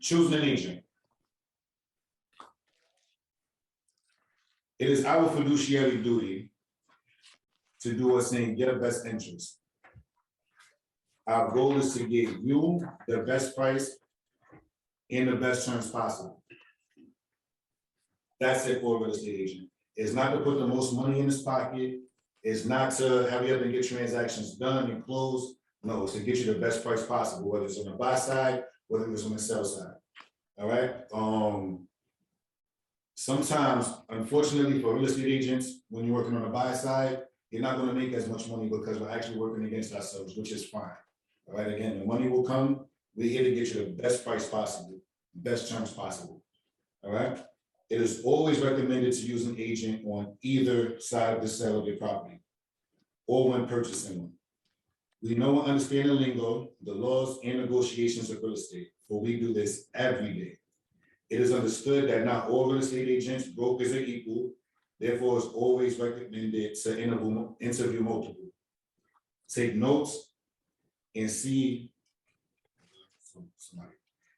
choosing an agent. It is our fiduciary duty to do what's in your best interest. Our goal is to give you the best price and the best terms possible. That's it for a real estate agent. It's not to put the most money in his pocket. It's not to hurry up and get transactions done and closed. No, it's to get you the best price possible, whether it's on the buy side, whether it's on the sell side. All right. Sometimes, unfortunately, for real estate agents, when you're working on the buy side, you're not going to make as much money because we're actually working against ourselves, which is fine. All right. Again, the money will come. We're here to get you the best price possible, best terms possible. All right. It is always recommended to use an agent on either side of the sale of your property or when purchasing one. We know and understand the lingo, the laws and negotiations of real estate, for we do this every day. It is understood that not all real estate agents, brokers are equal. Therefore, it's always recommended to interview multiple. Take notes and see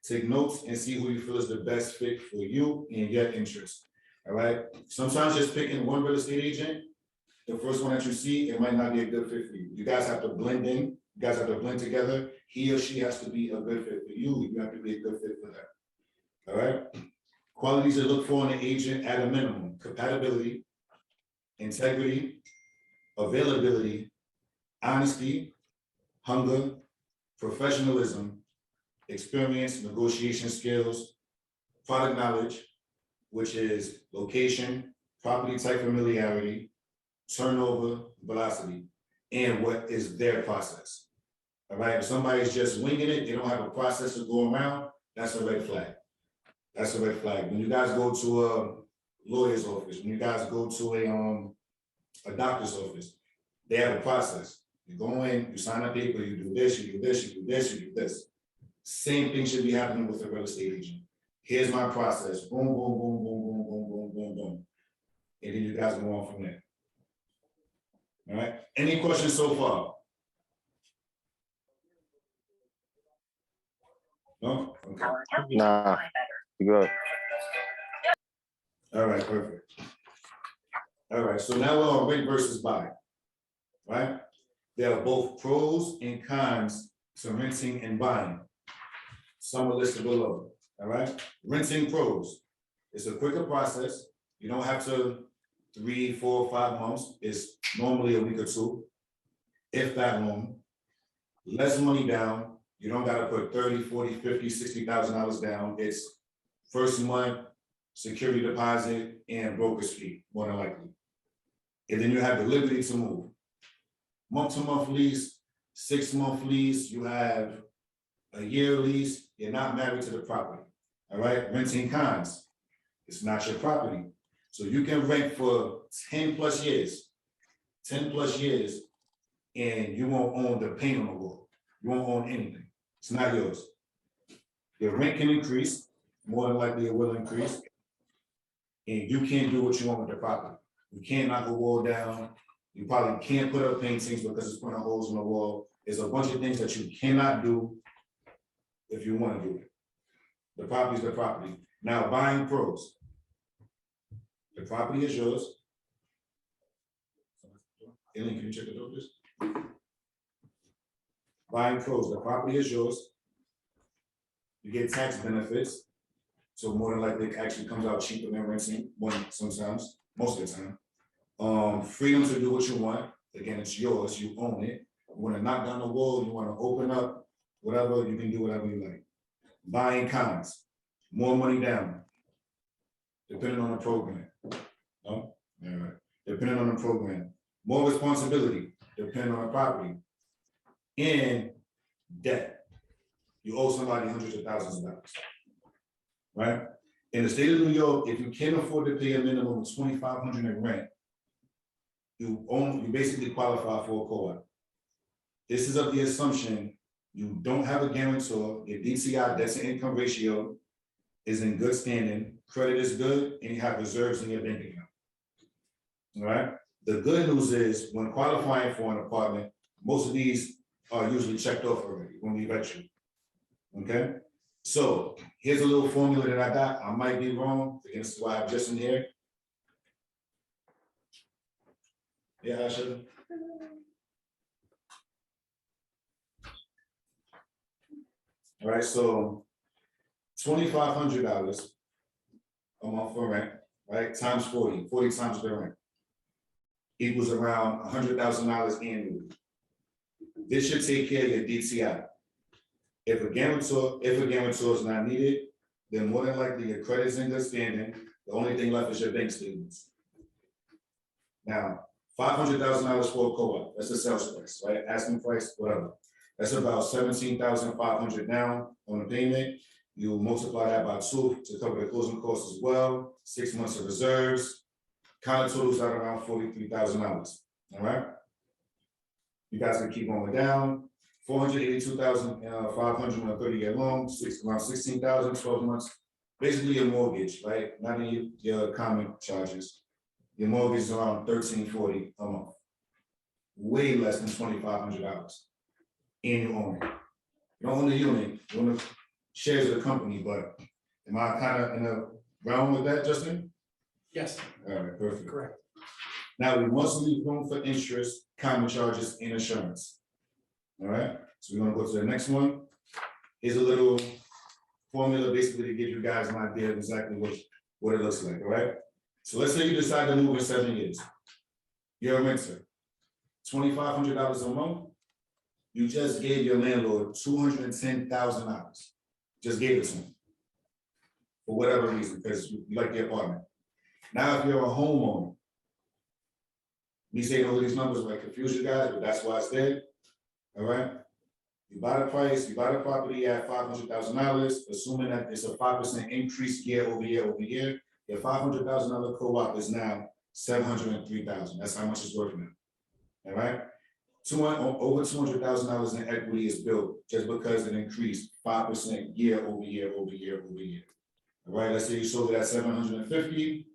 Take notes and see who you feel is the best fit for you and your interest. All right. Sometimes just picking one real estate agent, the first one that you see, it might not be a good fit for you. You guys have to blend in. You guys have to blend together. He or she has to be a good fit for you. You have to be a good fit for them. All right. Qualities to look for in an agent at a minimum: compatibility, integrity, availability, honesty, hunger, professionalism, experience, negotiation skills, product knowledge, which is location, property type familiarity, turnover, velocity, and what is their process. All right, if somebody's just winging it, they don't have a process to go around, that's a red flag. That's a red flag. When you guys go to a lawyer's office, when you guys go to a doctor's office, they have a process. You go in, you sign a paper, you do this, you do this, you do this, you do this. Same thing should be happening with a real estate agent. Here's my process. Boom, boom, boom, boom, boom, boom, boom, boom, boom. And then you guys go on from there. All right. Any questions so far? No? Okay. Nah, good. All right, perfect. All right, so now we're on rent versus buy. Right? There are both pros and cons to renting and buying. Some are listed below. All right. Renting pros. It's a quicker process. You don't have to 3, 4, 5 months. It's normally a week or two, if that long. Less money down. You don't got to put 30, 40, 50, $60,000 down. It's first month, security deposit, and broker's fee, more than likely. And then you have the liberty to move. Month-to-month lease, 6-month lease, you have a year lease. You're not married to the property. All right. Renting cons. It's not your property. So you can rent for 10 plus years, and you won't own the paint on the wall. You won't own anything. It's not yours. Your rent can increase, more than likely it will increase. And you can't do what you want with the property. You can't knock a wall down. You probably can't put up paintings because it's putting holes in the wall. There's a bunch of things that you cannot do if you want to do it. The property is the property. Now, buying pros. The property is yours. Ellen, can you check the door, please? Buying pros. The property is yours. You get tax benefits. So more than likely it actually comes out cheaper than renting, sometimes, most of the time. Freedom to do what you want. Again, it's yours, you own it. You want to knock down the wall, you want to open up, whatever, you can do whatever you like. Buying cons, more money down, depending on the program. No? All right. Depending on the program. More responsibility, depending on the property. And debt. You owe somebody hundreds of thousands of dollars. Right? In the state of New York, if you can't afford to pay a minimum of $2,500 in rent, you basically qualify for a co-op. This is of the assumption you don't have a guarantor, your DTI, debt to income ratio, is in good standing, credit is good, and you have reserves in your bank account. All right. The good news is when qualifying for an apartment, most of these are usually checked off already when we vet you. Okay. So here's a little formula that I got. I might be wrong. Again, this is why I'm just in here. Yeah, I should. All right, so $2,500 a month for rent, right? Times 40 times the rent equals around $100,000 annually. This should take care of your DTI. If a guarantor is not needed, then more than likely your credit's in good standing. The only thing left is your bank statements. Now, $500,000 for a co-op, that's the sales price, right? Asking price, whatever. That's about $17,500 down on the payment. You multiply that by 2 to cover the closing costs as well. 6 months of reserves. Kind of totals out around $43,000. All right. You guys can keep going down. $482,500 on a 30-year loan, around $16,000, 12 months. Basically your mortgage, right? Not in your common charges. Your mortgage is around $1,340 a month. Way less than $2,500 in your own. You don't own the unit, you own the shares of the company, but am I kind of in a realm with that, Justin? Yes, All right, perfect. correct. Now, we must leave room for interest, common charges, and insurance. All right, so we're gonna go to the next one. Here's a little formula basically to give you guys an idea of exactly what it looks like, all right? So let's say you decide to move in 7 years. You're a renter, $2,500 a month. You just gave your landlord $210,000. Just gave it to him. For whatever reason, because you like the apartment. Now, if you're a homeowner, me saying all these numbers might confuse you guys, but that's why it's there. All right. You buy the property at $500,000, assuming that it's a 5% increase year over year over year. Your $500,000 co-op is now $703,000. That's how much it's worth now. All right. Over $200,000 in equity is built just because it increased 5% year over year over year over year. All right. Let's say you sold it at $750,000,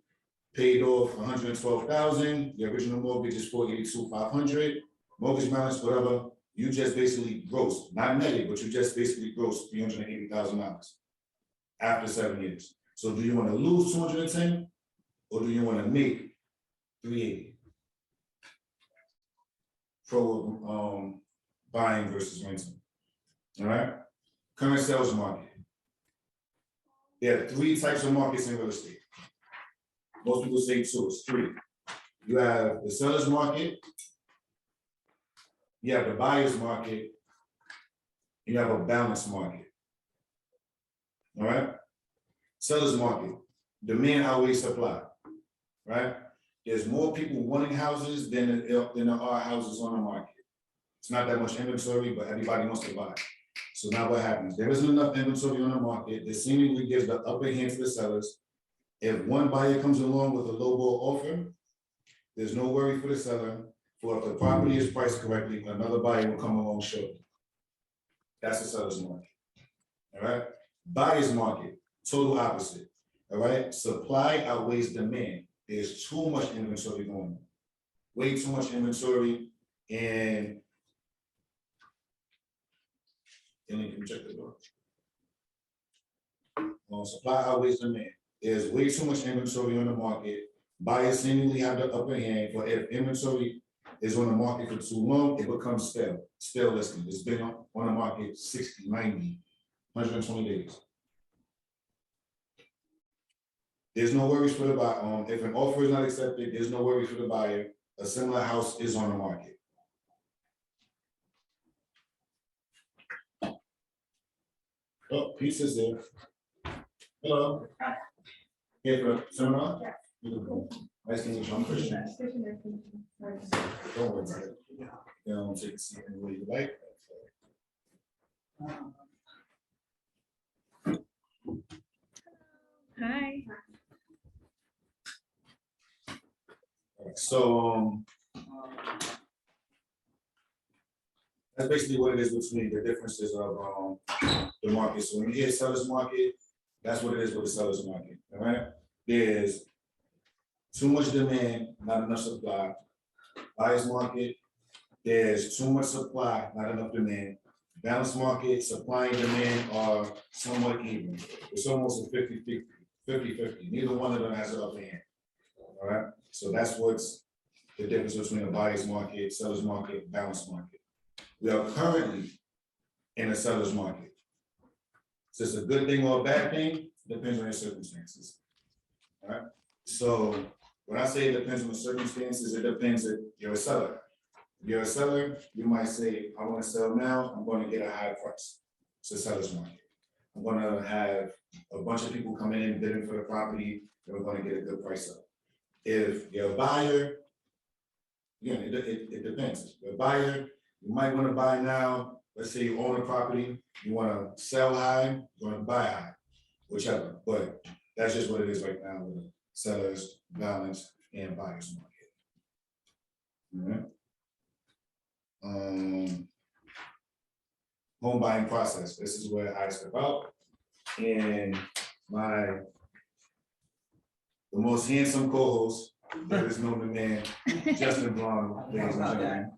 paid off $112,000. The original mortgage is $482,500. Mortgage balance, whatever. You just basically gross, not netted, but you just basically gross $380,000 after 7 years. So do you want to lose 210 or do you want to make 380? Pro buying versus renting. All right. Current sales market. There are 3 types of markets in real estate. Most people say 2, it's 3. You have the seller's market, you have the buyer's market, you have a balanced market. All right? Seller's market, demand outweighs supply, right? There's more people wanting houses than there are houses on the market. It's not that much inventory, but everybody wants to buy. So now what happens? There isn't enough inventory on the market. This seemingly gives the upper hand to the sellers. If one buyer comes along with a lowball offer, there's no worry for the seller. For if the property is priced correctly, another buyer will come along shortly. That's the seller's market. All right. Buyer's market, total opposite. All right. Supply outweighs demand. There's too much inventory going on. Way too much inventory, and then you can check the door. Supply outweighs demand. There's way too much inventory on the market. Buyers seemingly have the upper hand, but if inventory is on the market for too long, it becomes stale listing. It's been on the market 60, 90, 120 days. There's no worries for the buyer. If an offer is not accepted, there's no worries for the buyer. A similar house is on the market. Oh, Peace is there. Hello. Here for the seminar? Yes. Nice to meet you. I'm Christian. Don't worry about it. You know, take a seat anywhere you like. Hi. So that's basically what it is between the differences of the market. So when you hear seller's market, that's what it is with the seller's market. All right. There's too much demand, not enough supply. Buyer's market, there's too much supply, not enough demand. Balanced market, supply and demand are somewhat even. It's almost a 50-50. Neither one of them has an upper hand. All right, so that's what's the difference between a buyer's market, seller's market, balanced market. We are currently in a seller's market. Is this a good thing or a bad thing? Depends on your circumstances. All right, so when I say it depends on the circumstances, it depends if you're a seller. If you're a seller, you might say, I want to sell now, I'm going to get a high price. It's a seller's market. I'm going to have a bunch of people come in bidding for the property, and we're going to get a good price up. If you're a buyer, again, it depends. If you're a buyer, you might want to buy now. Let's say you own a property, you want to sell high, you want to buy high, whichever. But that's just what it is right now with the sellers, balance, and buyers market. All right. Home buying process. This is where I step out, and the most handsome co-host that is known to man, Justin Blond, ladies and gentlemen.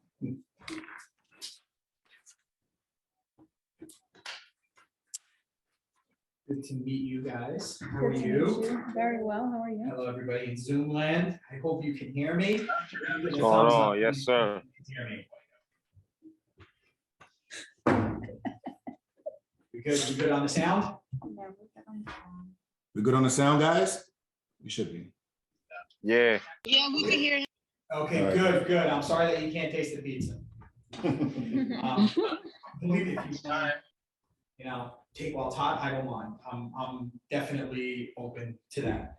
Good to meet you guys. How Good are to meet you? Very well, how are you? Hello, everybody in Zoom land. I hope you can hear me. What's going on? Yes, sir. Hear me. We good? We good on the sound? We good on the sound, guys? We should be. Yeah. Yeah, we can hear you. Okay, All right. good. I'm sorry that you can't taste the pizza. Believe it, if you want, take while it's hot, I don't mind. I'm definitely open to that.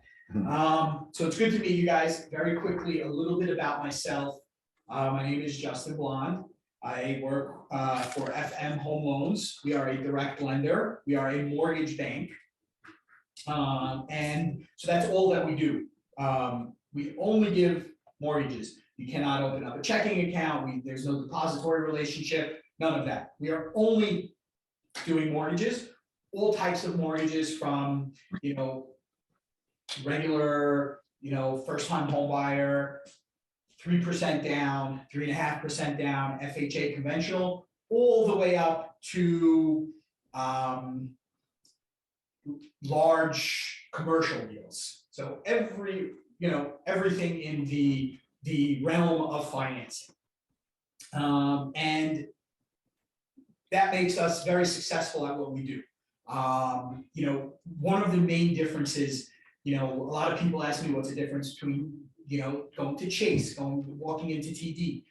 So it's good to meet you guys. Very quickly, a little bit about myself. My name is Justin Blond. I work for FM Home Loans. We are a direct lender. We are a mortgage bank. And so that's all that we do. We only give mortgages. You cannot open up a checking account. There's no depository relationship, none of that. We are only doing mortgages, all types of mortgages from, regular, first-time home buyer, 3% down, 3.5% down, FHA conventional, all the way up to large commercial deals. So everything in the realm of financing. And that makes us very successful at what we do. One of the main differences, a lot of people ask me what's the difference between, going to Chase, walking into TD.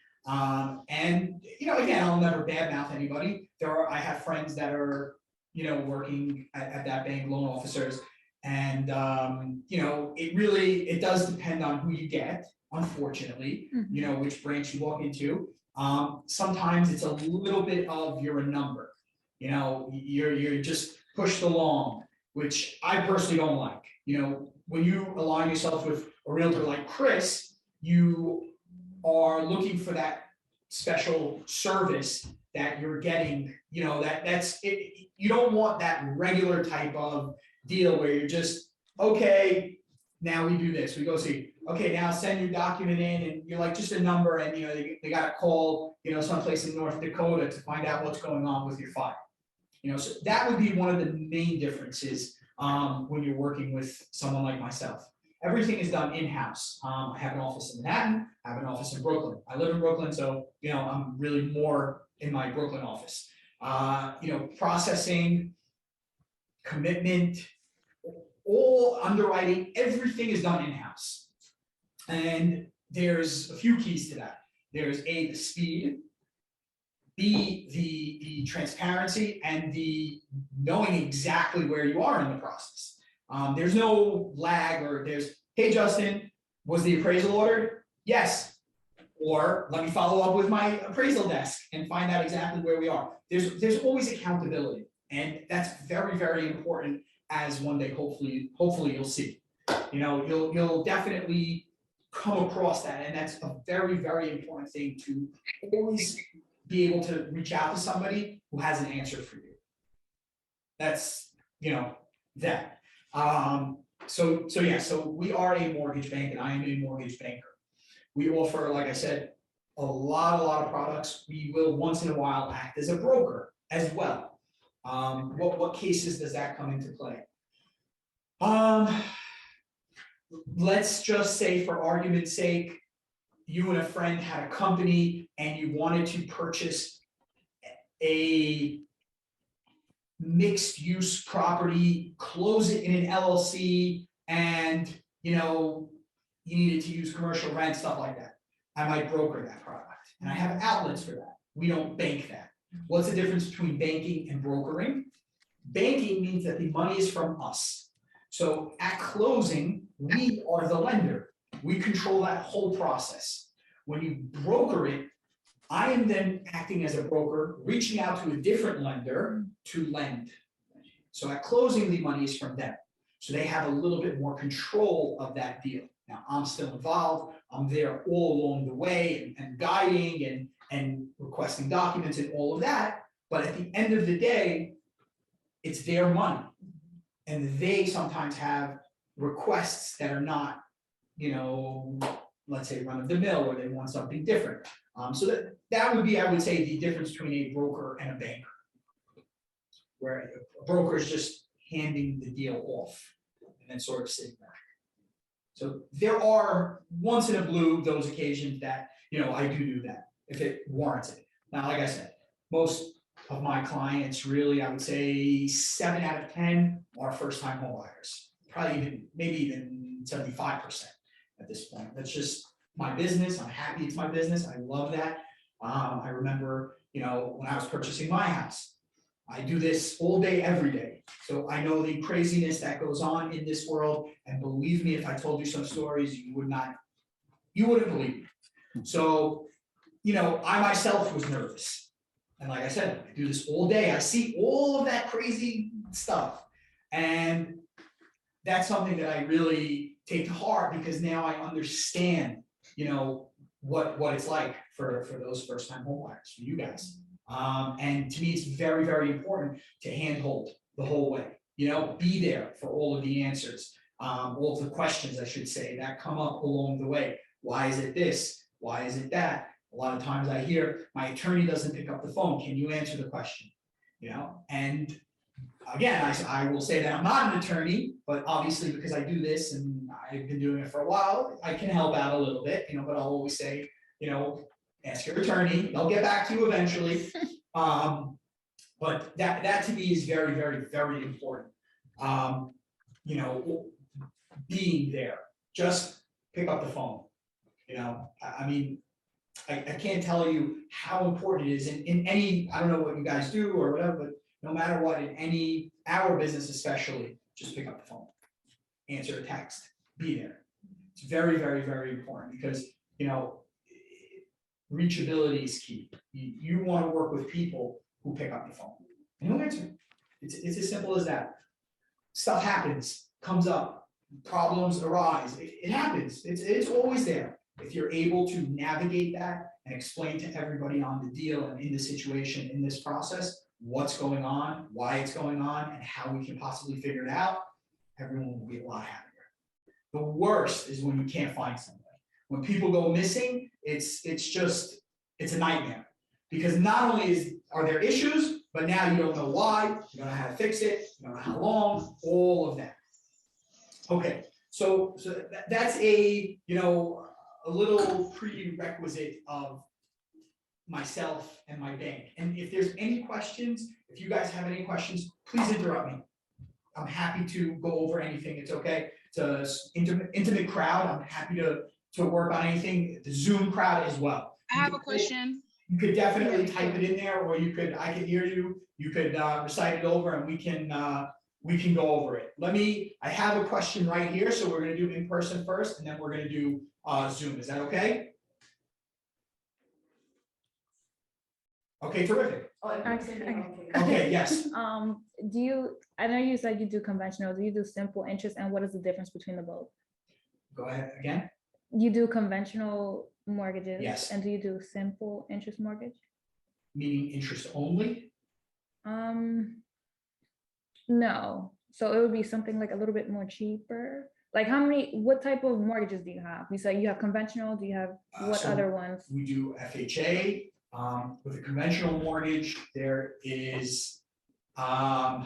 And, again, I'll never badmouth anybody. I have friends that are, working at that bank, loan officers. And, it does depend on who you get, unfortunately, which branch you walk into. Sometimes it's a little bit of you're a number, you're just pushed along, which I personally don't like. When you align yourself with a realtor like Chris, you are looking for that special service that you're getting, that's it. You don't want that regular type of deal where you're just, okay, now we do this, we go see, okay, now send your document in, and you're like just a number, and they got to call someplace in North Dakota to find out what's going on with your file. So that would be one of the main differences when you're working with someone like myself. Everything is done in-house. I have an office in Manhattan, I have an office in Brooklyn. I live in Brooklyn, so I'm really more in my Brooklyn office. Processing, commitment, all underwriting, everything is done in-house. And there's a few keys to that. There's A, the speed, B, the transparency, and the knowing exactly where you are in the process. There's no lag, or hey, Justin, was the appraisal ordered? Yes. Or let me follow up with my appraisal desk and find out exactly where we are. There's always accountability. And that's very, very important, as one day, hopefully you'll see. You'll definitely come across that. And that's a very, very important thing, to always be able to reach out to somebody who has an answer for you. That's, that. So we are a mortgage bank, and I am a mortgage banker. We offer, like I said, a lot of products. We will once in a while act as a broker. as well. What cases does that come into play? Let's just say, for argument's sake, you and a friend had a company and you wanted to purchase a mixed use property, close it in an LLC, and you needed to use commercial rent, stuff like that. I might broker that product, and I have outlets for that. We don't bank that. What's the difference between banking and brokering? Banking means that the money is from us. So at closing, we are the lender. We control that whole process. When you broker it, I am then acting as a broker, reaching out to a different lender to lend. So at closing, the money is from them. So they have a little bit more control of that deal. Now, I'm still involved. I'm there all along the way and guiding and requesting documents and all of that. But at the end of the day, it's their money. And they sometimes have requests that are not, let's say run of the mill, or they want something different. So that would be, I would say, the difference between a broker and a banker, where a broker is just handing the deal off and then sort of sitting back. So there are once in a blue those occasions that I do that if it warrants it. Now, like I said, most of my clients, really, I would say 7 out of 10 are first-time home buyers. Probably maybe even 75% at this point. That's just my business. I'm happy it's my business. I love that. I remember, when I was purchasing my house, I do this all day, every day. So I know the craziness that goes on in this world. And believe me, if I told you some stories, you wouldn't believe me. So, I myself was nervous. And like I said, I do this all day. I see all of that crazy stuff. And that's something that I really take to heart, because now I understand, what it's like for those first-time home buyers, for you guys. And to me, it's very, very important to handhold the whole way, be there for all of the answers, all of the questions, I should say, that come up along the way. Why is it this? Why is it that? A lot of times I hear my attorney doesn't pick up the phone. Can you answer the question? And again, I will say that I'm not an attorney, but obviously because I do this and I've been doing it for a while, I can help out a little bit, but I'll always say, ask your attorney, they'll get back to you eventually. But that to me is very, very, very important. Being there, just pick up the phone. I can't tell you how important it is in any, I don't know what you guys do or whatever, but no matter what, in our business especially, just pick up the phone, answer a text, be there. It's very, very, very important, because, reachability is key. You want to work with people who pick up the phone and who answer. It's as simple as that. Stuff happens, comes up, problems arise. It happens. It's always there. If you're able to navigate that and explain to everybody on the deal and in the situation, in this process, what's going on, why it's going on, and how we can possibly figure it out, everyone will be a lot happier. The worst is when you can't find somebody. When people go missing, it's a nightmare, because not only are there issues, but now you don't know why, you don't know how to fix it, you don't know how long, all of that. Okay, so that's a little prerequisite of myself and my bank. And if there's any questions, if you guys have any questions, please interrupt me. I'm happy to go over anything. It's okay. It's an intimate crowd. I'm happy to work on anything. The Zoom crowd as well. I have a question. You could definitely type it in there, or I can hear you. You could recite it over, and we can go over it. I have a question right here, so we're going to do in person first, and then we're going to do Zoom. Is that okay? Okay, terrific. Okay, yes. I know you said you do conventional. Do you do simple interest, and what is the difference between the both? Go ahead again. You do conventional mortgages. Yes. And do you do simple interest mortgage? Meaning interest only? No. So it would be something like a little bit more cheaper. Like what type of mortgages do you have? You say you have conventional, do you have, what So other ones? We do FHA, With a conventional mortgage, there is, I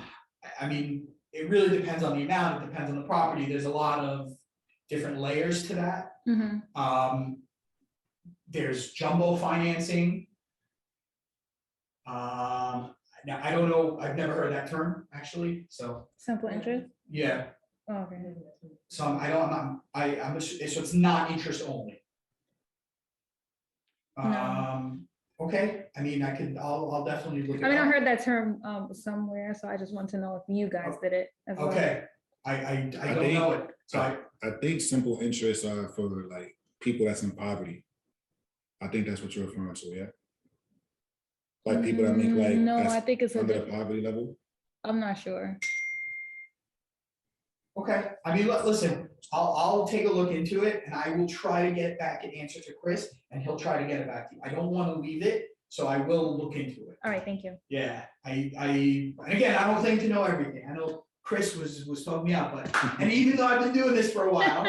mean, it really depends on the amount, it depends on the property, there's a lot of different layers to that. There's jumbo financing. Now, I don't know, I've never heard that term, actually, so, Simple interest? yeah, Oh, okay. so I'm, so it's not interest only. No. Okay, I mean, I'll definitely look I at mean, I that. heard that term somewhere, so I just want to know if you guys did it as well. Okay, I don't know it, so I think simple interests are for like people that's in poverty. I think that's what you're referring to, yeah? Like people that make like, No, that's I think it's a under the different, poverty level. I'm not sure. okay, I mean, listen, I'll take a look into it and I will try to get back an answer to Chris and he'll try to get it back to you. I don't want to leave it, so I will look into it. All right, thank you. Yeah, and again, I don't claim to know everything. I know Chris was talking me out, but, and even though I've been doing this for a while,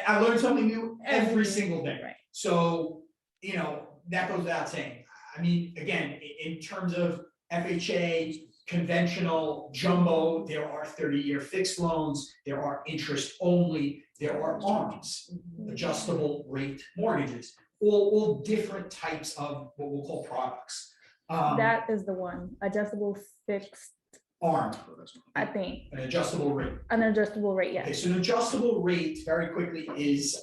I learn something new every single day. Right. So, you know, that goes without saying. I mean, again, in terms of FHA, conventional, jumbo, there are 30-year fixed loans, there are interest only, there are ARMs, adjustable rate mortgages, all different types of what we'll call products. That is the one, adjustable fixed, ARM, I think, an adjustable rate. an adjustable rate, Okay, yes. so an adjustable rate, very quickly, is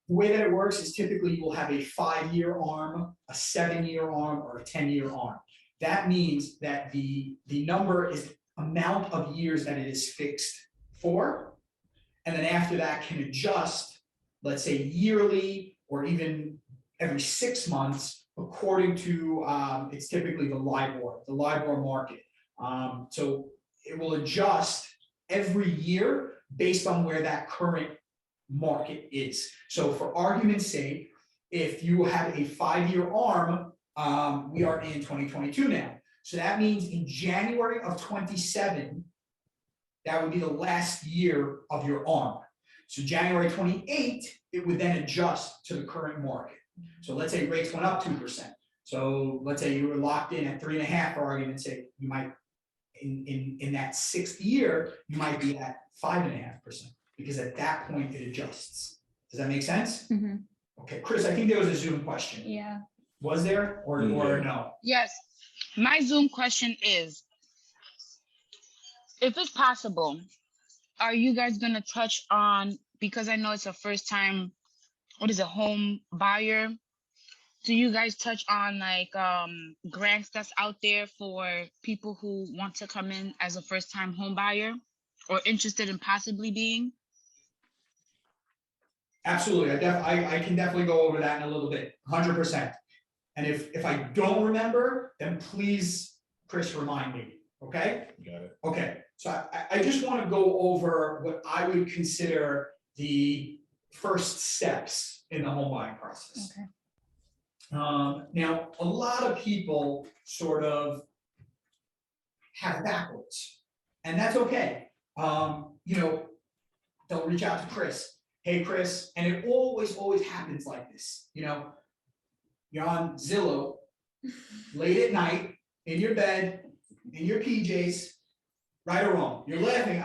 the way that it works is typically you will have a 5-year ARM, a 7-year ARM, or a 10-year ARM. That means that the number is amount of years that it is fixed for, and then after that can adjust, let's say yearly or even every 6 months, according to it's typically the LIBOR market. So it will adjust every year based on where that current market is. So for argument's sake, if you have a 5-year ARM, we are in 2022 now. So that means in January of 27, that would be the last year of your ARM. So January 28, it would then adjust to the current market. So let's say rates went up 2%. So let's say you were locked in at 3.5 for argument's sake, you might, in that 6th year, you might be at 5.5%, because at that point it adjusts. Does that make sense? Mhm. Okay, Chris, I think there was a Zoom question. Yeah. Was there or no? Yes, my Zoom question is, if it's possible, are you guys gonna touch on, because I know it's a first time, what is a home buyer? Do you guys touch on like grants that's out there for people who want to come in as a first time home buyer or interested in possibly being? Absolutely, I can definitely go over that in a little bit, 100%. And if I don't remember, then please, Chris, remind me, okay? Got it. Okay, so I just want to go over what I would consider the first steps in the home buying process. Okay. Now, a lot of people sort of have it backwards, and that's okay. You know, they'll reach out to Chris. Hey, Chris, and it always happens like this. You know, you're on Zillow late at night in your bed, in your PJs, right or wrong. You're laughing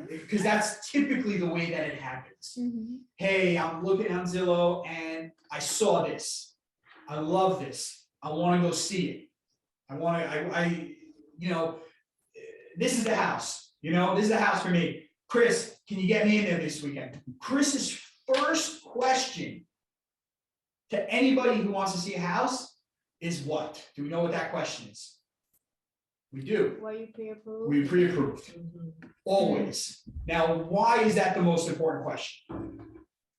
because that's typically the way that it happens. Mhm. Hey, I'm looking on Zillow and I saw this. I love this. I want to go see it. You know, this is the house. You know, this is the house for me. Chris, can you get me in there this weekend? Chris's first question to anybody who wants to see a house is what? Do we know what that question is? We do. Were you pre-approved? We pre-approved. Always. Now, why is that the most important question?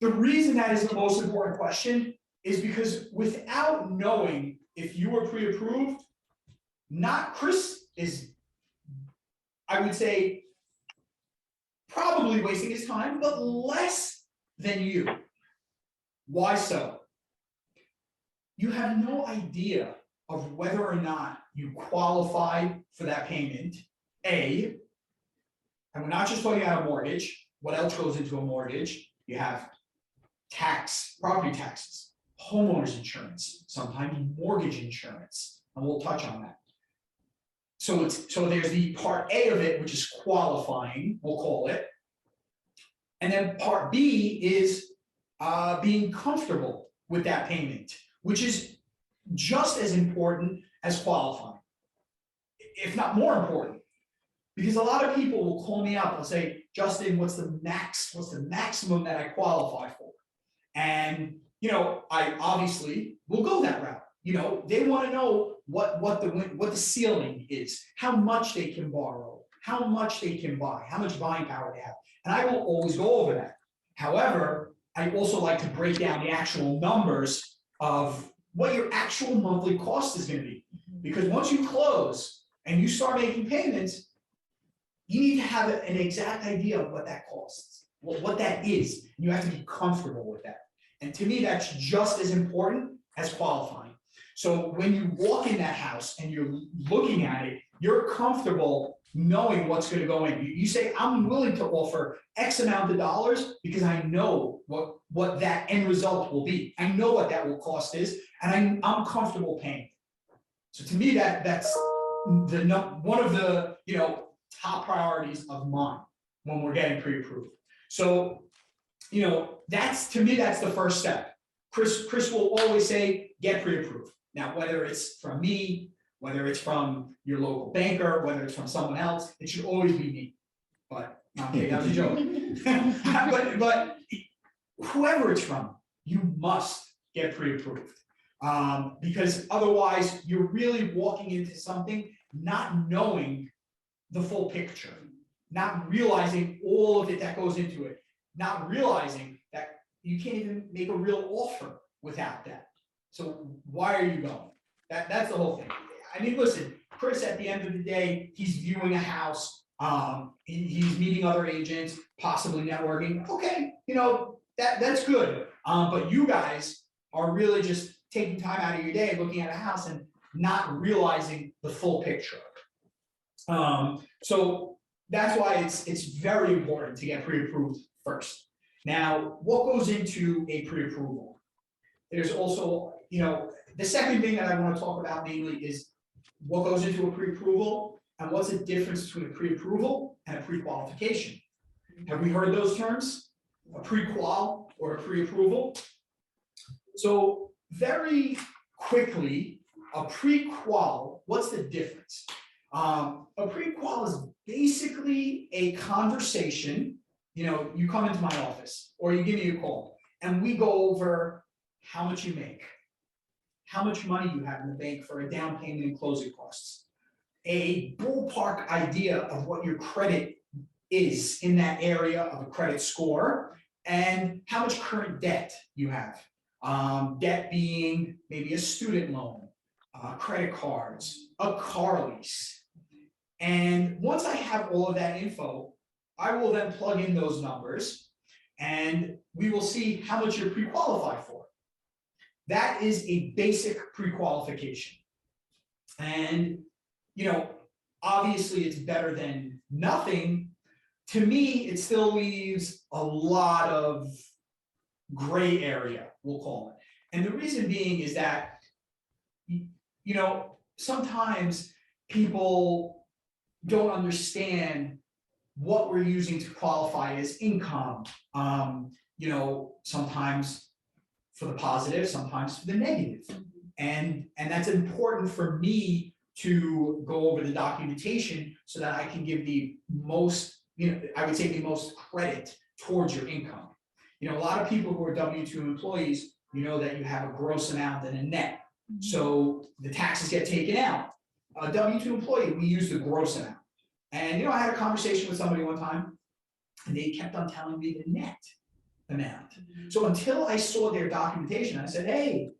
The reason that is the most important question is because without knowing if you were pre-approved, not Chris is, I would say, probably wasting his time, but less than you. Why so? You have no idea of whether or not you qualify for that payment, A, and we're not just talking about a mortgage. What else goes into a mortgage? You have tax, property taxes, homeowners insurance, sometimes mortgage insurance, and we'll touch on that. So there's the part A of it, which is qualifying, we'll call it. And then part B is being comfortable with that payment, which is just as important as qualifying, if not more important. Because a lot of people will call me up and say, Justin, what's the maximum that I qualify for? And, I obviously will go that route. They want to know what the ceiling is, how much they can borrow, how much they can buy, how much buying power they have. And I will always go over that. However, I also like to break down the actual numbers of what your actual monthly cost is going to be. Because once you close and you start making payments, you need to have an exact idea of what that costs, what that is. You have to be comfortable with that. And to me, that's just as important as qualifying. So when you walk in that house and you're looking at it, you're comfortable knowing what's going to go in. You say, I'm willing to offer X amount of dollars because I know what that end result will be. I know what that will cost is, and I'm comfortable paying. So to me, that's one of the top priorities of mine when we're getting pre-approved. So that's the first step. Chris will always say, get pre-approved. Now, whether it's from me, whether it's from your local banker, whether it's from someone else, it should always be me. But okay, that was a joke. but whoever it's from, you must get pre-approved. Because otherwise you're really walking into something not knowing the full picture, not realizing all of it that goes into it, not realizing that you can't even make a real offer without that. So why are you going? That's the whole thing. I mean, listen, Chris, at the end of the day, he's viewing a house, he's meeting other agents, possibly networking. Okay, that's good. But you guys are really just taking time out of your day, looking at a house and not realizing the full picture. So that's why it's very important to get pre-approved first. Now, what goes into a pre-approval? There's also, the second thing that I want to talk about mainly is what goes into a pre-approval and what's the difference between a pre-approval and a pre-qualification. Have we heard those terms? A pre-qual or a pre-approval? So very quickly, a pre-qual, what's the difference? A pre-qual is basically a conversation. You come into my office or you give me a call and we go over how much you make, how much money you have in the bank for a down payment and closing costs, a ballpark idea of what your credit is in that area of a credit score, and how much current debt you have. Debt being maybe a student loan, credit cards, a car lease. And once I have all of that info, I will then plug in those numbers and we will see how much you're pre-qualified for. That is a basic pre-qualification. And, obviously it's better than nothing. To me, it still leaves a lot of gray area, we'll call it. And the reason being is that, sometimes people don't understand what we're using to qualify as income. Sometimes for the positive, sometimes for the negative. And that's important for me to go over the documentation so that I can give the most, I would say the most credit towards your income. A lot of people who are W-2 employees, that you have a gross amount and a net. So the taxes get taken out. A W-2 employee, we use the gross amount. And I had a conversation with somebody one time and they kept on telling me the net amount. So until I saw their documentation, I said, hey,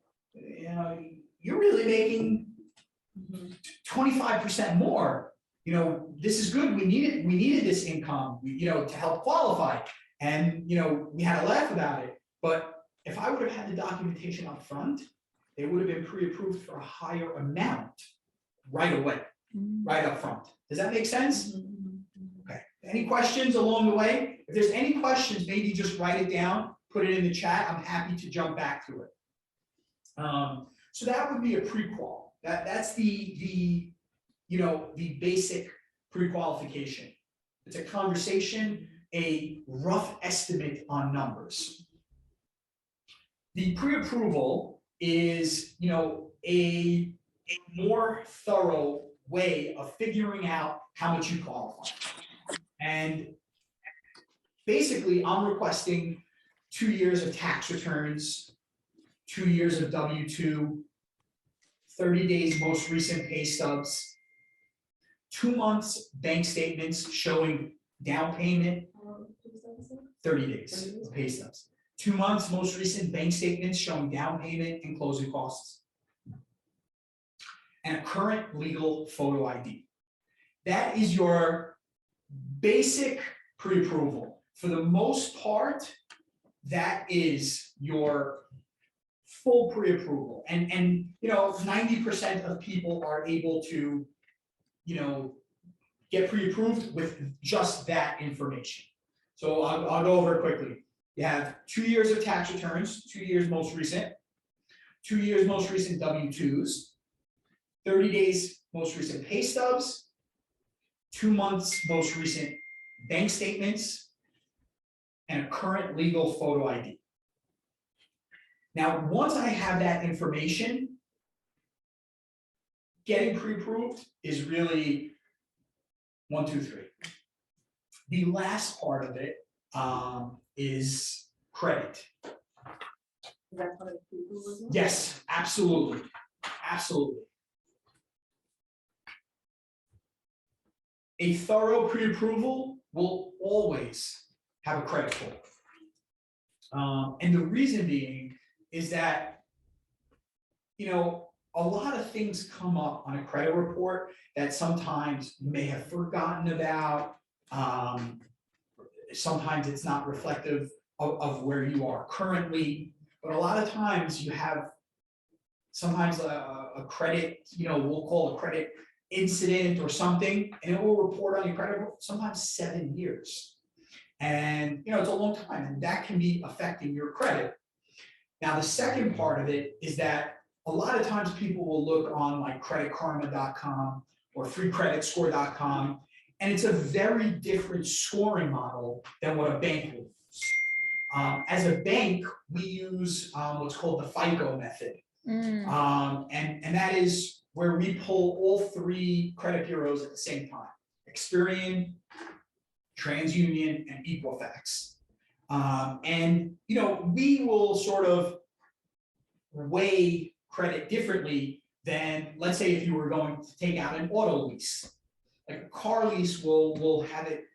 you're really making 25% more. This is good. We needed this income, to help qualify. And, we had a laugh about it. But if I would have had the documentation up front, they would have been pre-approved for a higher amount right away, right up front. Does that make sense? Okay. Any questions along the way? If there's any questions, maybe just write it down, put it in the chat. I'm happy to jump back to it. So that would be a pre-qual. That's the basic pre-qualification. It's a conversation, a rough estimate on numbers. The pre-approval is, a more thorough way of figuring out how much you qualify. And basically, I'm requesting 2 years of tax returns, 2 years of W-2, 30 days most recent pay stubs, 2 months bank statements showing down payment, 30 days of pay stubs, 2 months most recent bank statements showing down payment and closing costs, and a current legal photo ID. That is your basic pre-approval. For the most part, that is your full pre-approval. And 90% of people are able to, get pre-approved with just that information. So I'll go over it quickly. You have 2 years of tax returns, 2 years most recent, 2 years most recent W-2s, 30 days most recent pay stubs, 2 months most recent bank statements, and a current legal photo ID. Now, once I have that information, getting pre-approved is really 1, 2, 3. The last part of it is credit. That's what a pre-approval is? Yes, absolutely, absolutely. A thorough pre-approval will always have a credit pull. And the reason being is that, a lot of things come up on a credit report that sometimes you may have forgotten about. Sometimes it's not reflective of where you are currently, but a lot of times you have sometimes a credit, we'll call a credit incident or something, and it will report on your credit report sometimes 7 years. And it's a long time, and that can be affecting your credit. Now, the second part of it is that a lot of times people will look on like creditkarma.com or freecreditscore.com, and it's a very different scoring model than what a bank will use. As a bank, we use what's called the FICO method. And that is where we pull all 3 credit bureaus at the same time: Experian, TransUnion, and Equifax. And we will sort of weigh credit differently than, let's say, if you were going to take out an auto lease. Like a car lease will have it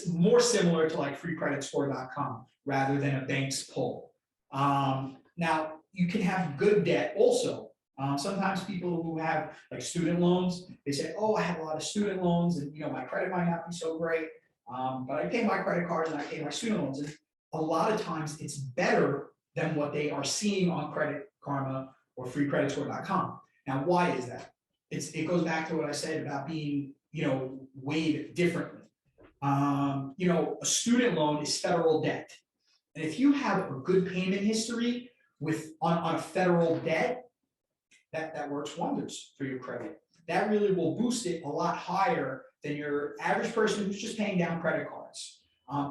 more similar to like freecreditscore.com rather than a bank's pull. Now, you can have good debt also. Sometimes people who have like student loans, they say, oh, I have a lot of student loans and my credit might not be so great, but I pay my credit cards and I pay my student loans. And a lot of times it's better than what they are seeing on Credit Karma or freecreditscore.com. Now, why is that? It goes back to what I said about being, weighed differently. A student loan is federal debt. And if you have a good payment history on a federal debt, that works wonders for your credit. That really will boost it a lot higher than your average person who's just paying down credit cards.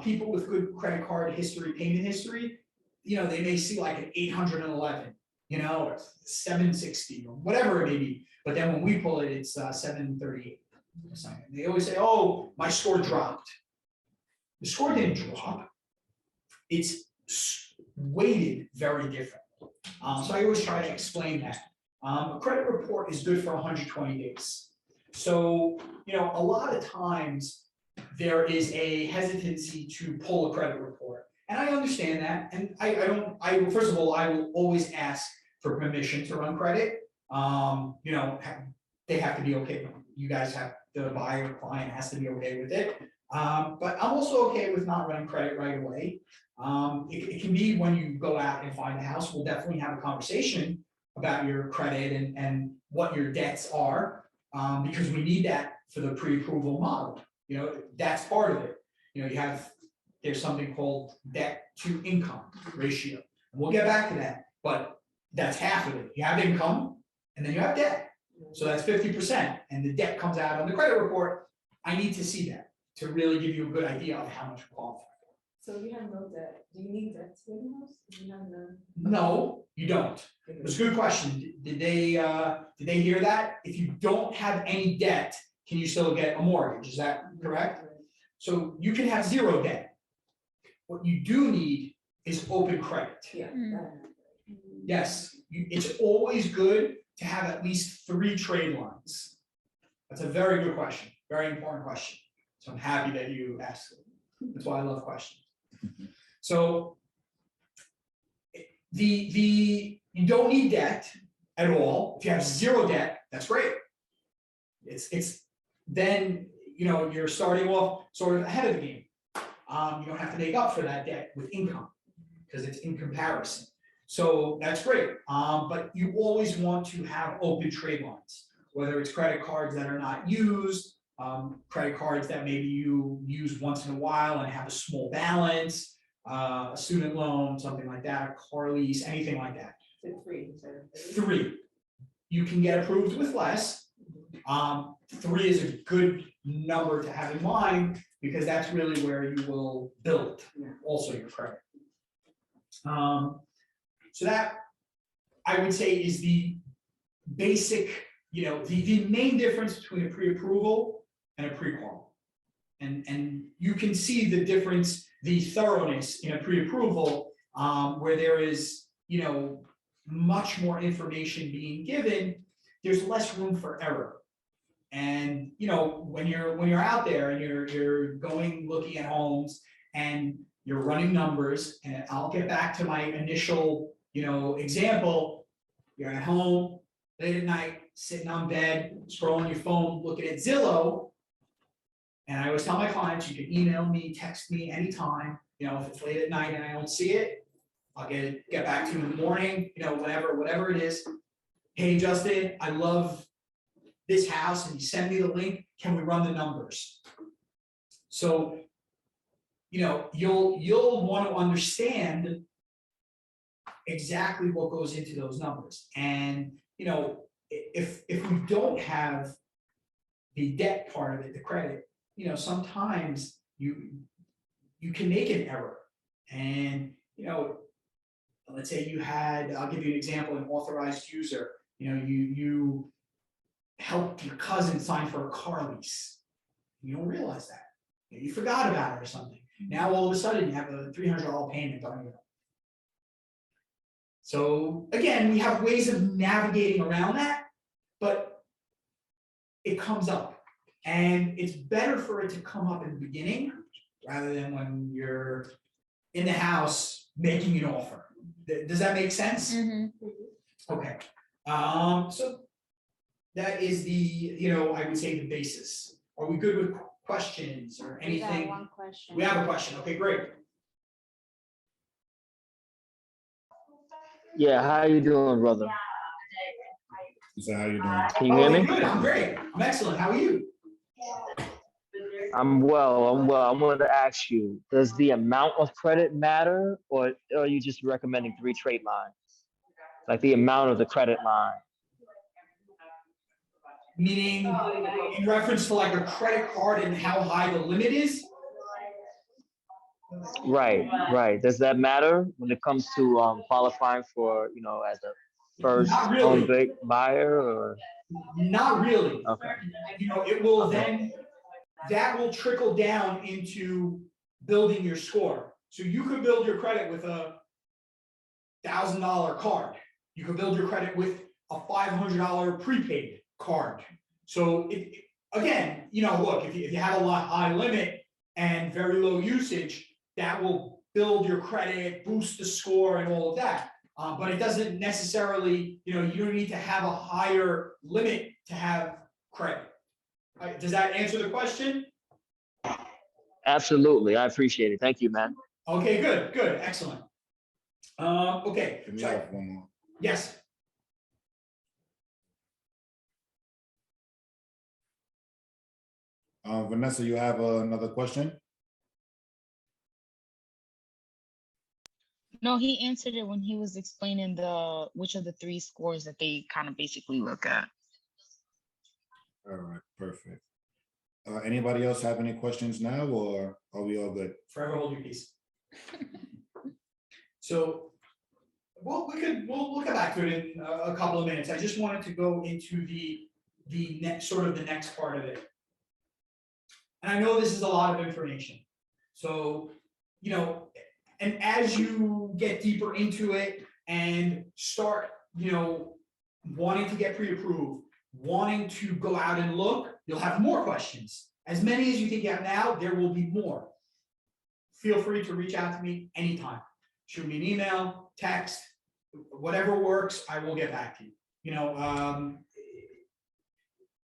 People with good credit card history, payment history, they may see like an 811, or 760 or whatever it may be. But then when we pull it, it's 738. They always say, oh, my score dropped. The score didn't drop. It's weighted very different. So I always try to explain that. A credit report is good for 120 days. So, a lot of times there is a hesitancy to pull a credit report. And I understand that. And first of all, I will always ask for permission to run credit. They have to be okay. You guys have, the buyer client has to be okay with it. But I'm also okay with not running credit right away. It can be when you go out and find a house, we'll definitely have a conversation about your credit and what your debts are, because we need that for the pre-approval model. That's part of it. There's something called debt to income ratio. We'll get back to that, but that's half of it. You have income and then you have debt. So that's 50%, and the debt comes out on the credit report. I need to see that to really give you a good idea of how much you qualify. So you have no debt, do you need debt to live in a house? Do you have none? No, you don't. It's a good question. Did they hear that? If you don't have any debt, can you still get a mortgage? Is that correct? So you can have zero debt. What you do need is open credit. Yeah. Yes, it's always good to have at least 3 trade lines. That's a very good question, very important question. So I'm happy that you asked it. That's why I love questions. So you don't need debt at all. If you have zero debt, that's great. It's then, you know, you're starting off sort of ahead of the game. You don't have to make up for that debt with income because it's in comparison. So that's great. But you always want to have open trade lines, whether it's credit cards that are not used, credit cards that maybe you use once in a while and have a small balance, a student loan, something like that, a car lease, anything like that. 3. You can get approved with less. 3 is a good number to have in mind because that's really where you will build also your credit. So that I would say is the basic, you know, the main difference between a pre-approval and a pre-qual. And you can see the difference, the thoroughness in a pre-approval, where there is, you know, much more information being given, there's less room for error. And you know, when you're out there and you're going looking at homes and you're running numbers, and I'll get back to my initial, you know, example. You're at home late at night, sitting on bed, scrolling your phone, looking at Zillow. And I always tell my clients, you can email me, text me anytime. You know, if it's late at night and I don't see it, I'll get back to you in the morning, you know, whatever it is. Hey, Justin, I love this house, and you send me the link. Can we run the numbers? So, you know, you'll want to understand exactly what goes into those numbers. And, you know, if we don't have the debt part of it, the credit, you know, sometimes you can make an error. And, you know, let's say you had, I'll give you an example, an authorized user, you know, you helped your cousin sign for a car lease. You don't realize that. You forgot about it or something. Now all of a sudden you have a $300 payment on your. So again, we have ways of navigating around that, but it comes up. And it's better for it to come up in the beginning rather than when you're in the house making an offer. Does that make sense? Okay. So that is the, you know, I would say the basis. Are we good with questions or anything? We got one question. We have a question. Okay, great. Yeah, how you doing, brother? So how you doing? Can you hear me? Good. I'm great. I'm excellent. How are you? I'm well. I wanted to ask you, does the amount of credit matter, or are you just recommending 3 trade lines? Like the amount of the credit line? Meaning in reference to like a credit card and how high the limit is? Right. Does that matter when it comes to qualifying for, you know, as a first Not really. home buyer, or? Not really. Okay. You know, it will then, that will trickle down into building your score. So you could build your credit with a $1,000 card. You could build your credit with a $500 prepaid card. So again, you know, look, if you have a high limit and very low usage, that will build your credit, boost the score and all of that. But it doesn't necessarily, you know, you don't need to have a higher limit to have credit. Does that answer the question? Absolutely. I appreciate it. Thank you, man. Okay, good, excellent. Okay. Can we have one more? Yes. Vanessa, you have another question? No, he answered it when he was explaining which of the three scores that they kind of basically look at. All right, perfect. Anybody else have any questions now, or are we all good? Forever hold your peace. So, well, we'll come back to it in a couple of minutes. I just wanted to go into the next, sort of the next part of it. And I know this is a lot of information. So, you know, and as you get deeper into it and start, you know, wanting to get pre-approved, wanting to go out and look, you'll have more questions. As many as you think you have now, there will be more. Feel free to reach out to me anytime. Shoot me an email, text, whatever works, I will get back to you. You know,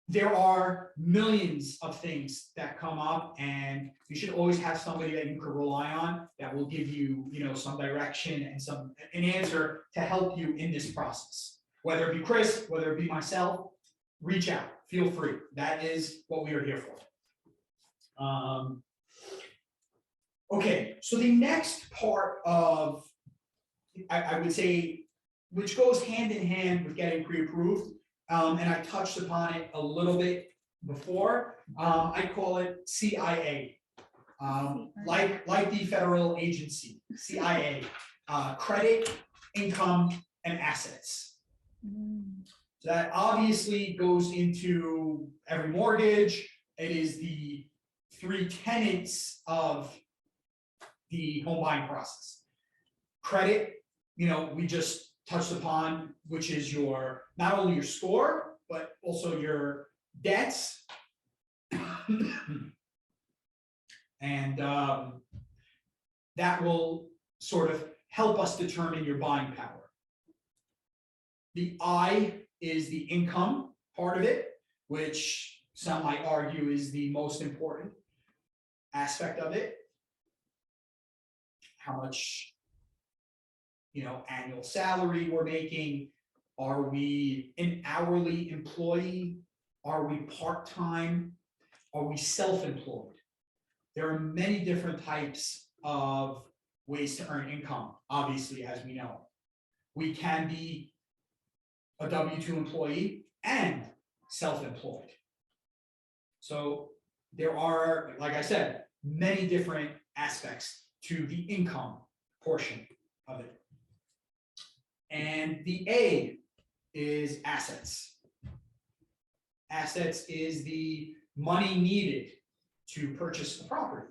there are millions of things that come up, and you should always have somebody that you can rely on that will give you, you know, some direction and an answer to help you in this process. Whether it be Chris, whether it be myself, reach out, feel free. That is what we are here for. Okay, so the next part of, I would say, which goes hand in hand with getting pre-approved, and I touched upon it a little bit before, I call it CIA. Like the federal agency, CIA, credit, income, and assets. So that obviously goes into every mortgage. It is the three tenets of the home buying process. Credit, you know, we just touched upon, which is your, not only your score, but also your debts. And that will sort of help us determine your buying power. The I is the income part of it, which some might argue is the most important aspect of it. How much, you know, annual salary we're making. Are we an hourly employee? Are we part-time? Are we self-employed? There are many different types of ways to earn income, obviously, as we know. We can be a W-2 employee and self-employed. So there are, like I said, many different aspects to the income portion of it. And the A is assets. Assets is the money needed to purchase the property,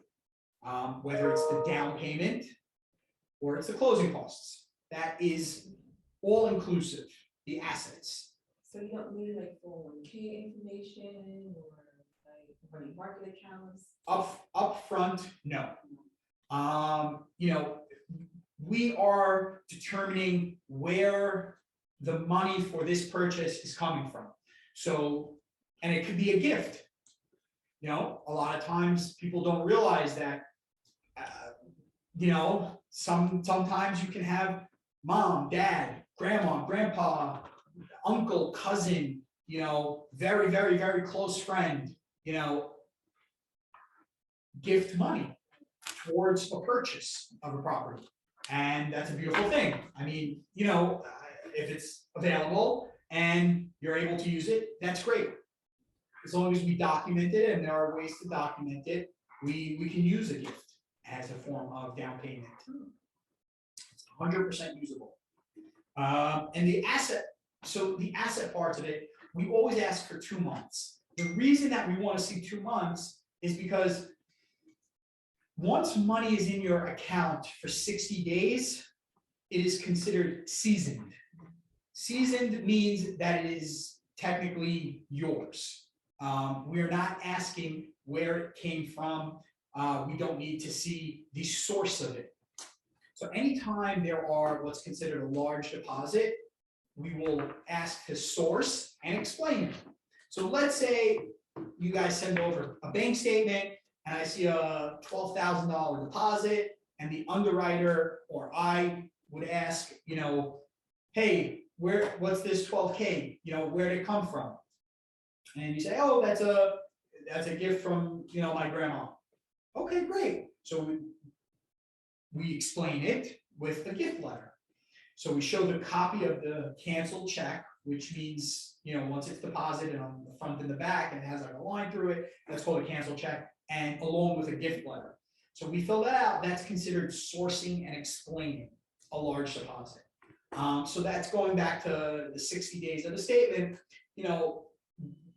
whether it's the down payment or it's the closing costs. That is all inclusive, the assets. So you don't need like 401k information or like money market accounts? Up front, no. You know, we are determining where the money for this purchase is coming from. So, and it could be a gift. You know, a lot of times people don't realize that, you know, sometimes you can have mom, dad, grandma, grandpa, uncle, cousin, you know, very, very, very close friend, you know, gift money towards a purchase of a property. And that's a beautiful thing. I mean, you know, if it's available and you're able to use it, that's great. As long as we document it, and there are ways to document it, we can use a gift as a form of down payment. It's 100% usable. And the asset, so the asset parts of it, we always ask for 2 months. The reason that we want to see 2 months is because once money is in your account for 60 days, it is considered seasoned. Seasoned means that it is technically yours. We're not asking where it came from. We don't need to see the source of it. So anytime there are what's considered a large deposit, we will ask the source and explain it. So let's say you guys send over a bank statement and I see a $12,000 deposit, and the underwriter or I would ask, you know, hey, what's this 12K? You know, where'd it come from? And you say, oh, that's a gift from, you know, my grandma. Okay, great. So we explain it, with a gift letter. So we show the copy of the canceled check, which means, once it's deposited on the front and the back, and it has like a line through it, that's called a canceled check, and along with a gift letter. So we fill that out, that's considered sourcing and explaining a large deposit. So that's going back to the 60 days of the statement.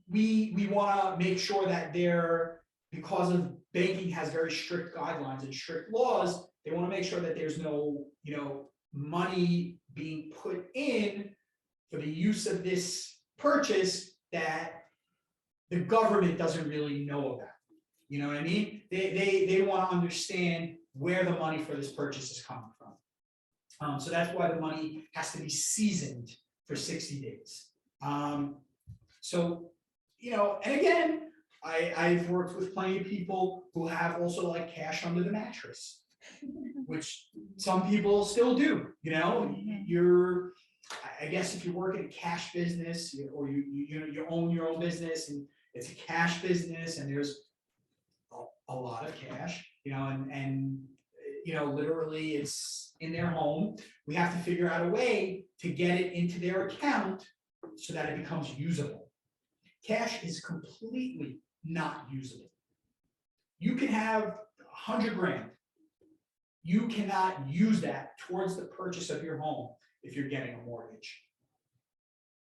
We want to make sure that because of banking has very strict guidelines and strict laws, they want to make sure that there's no, money being put in for the use of this purchase that the government doesn't really know about. You know what I mean? They want to understand where the money for this purchase is coming from. So that's why the money has to be seasoned for 60 days. So, and again, I've worked with plenty of people who have also like cash under the mattress, which some people still do. I guess if you work in a cash business or you own your own business and it's a cash business and there's a lot of cash, and literally it's in their home, we have to figure out a way to get it into their account so that it becomes usable. Cash is completely not usable. You can have 100 grand. You cannot use that towards the purchase of your home if you're getting a mortgage.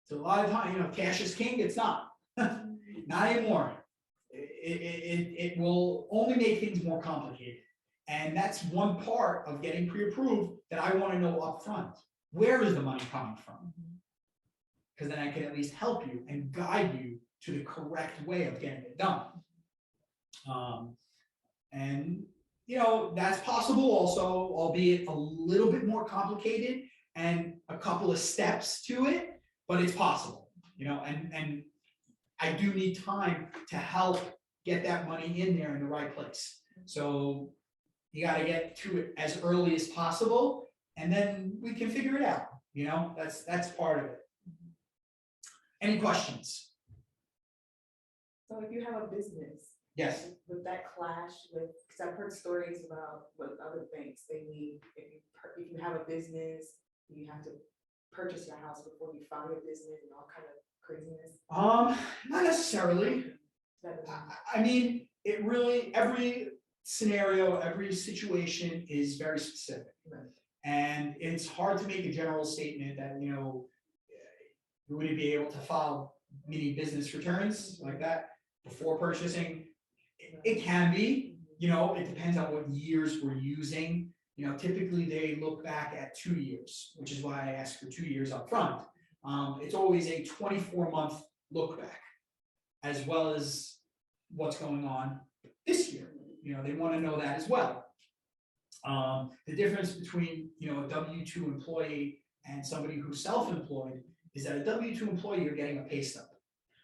So a lot of times, cash is king. It's not. Not anymore. It will only make things more complicated. And that's one part of getting pre-approved that I want to know up front. Where is the money coming from? Because then I can at least help you and guide you to the correct way of getting it done. And that's possible also, albeit a little bit more complicated and a couple of steps to it, but it's possible, and I do need time to help get that money in there in the right place. So you got to get to it as early as possible, and then we can figure it out. That's part of it. Any questions? So if you have a business, Yes. would that clash with, because I've heard stories about what other banks, they need, if you have a business, you have to purchase your house before you file your business and all kind of craziness? Not necessarily. I mean, it really, every scenario, every situation is very specific. Right. And it's hard to make a general statement that, you wouldn't be able to file mini business returns like that before purchasing. It can be, it depends on what years we're using. Typically they look back at 2 years, which is why I ask for 2 years up front. It's always a 24-month look back, as well as what's going on this year. They want to know that as well. The difference between, a W-2 employee and somebody who's self-employed is that a W-2 employee, you're getting a pay stub.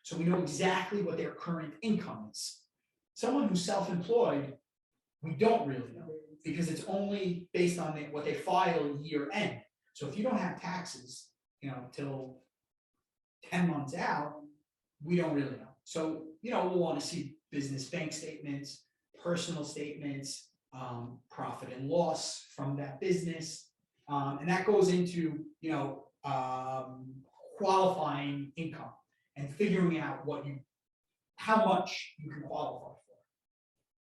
So we know exactly what their current income is. Someone who's self-employed, we don't really know, because it's only based on what they file year end. So if you don't have taxes, till 10 months out, we don't really know. So, we'll want to see business bank statements, personal statements, profit and loss from that business. And that goes into, qualifying income and figuring out how much you can qualify for.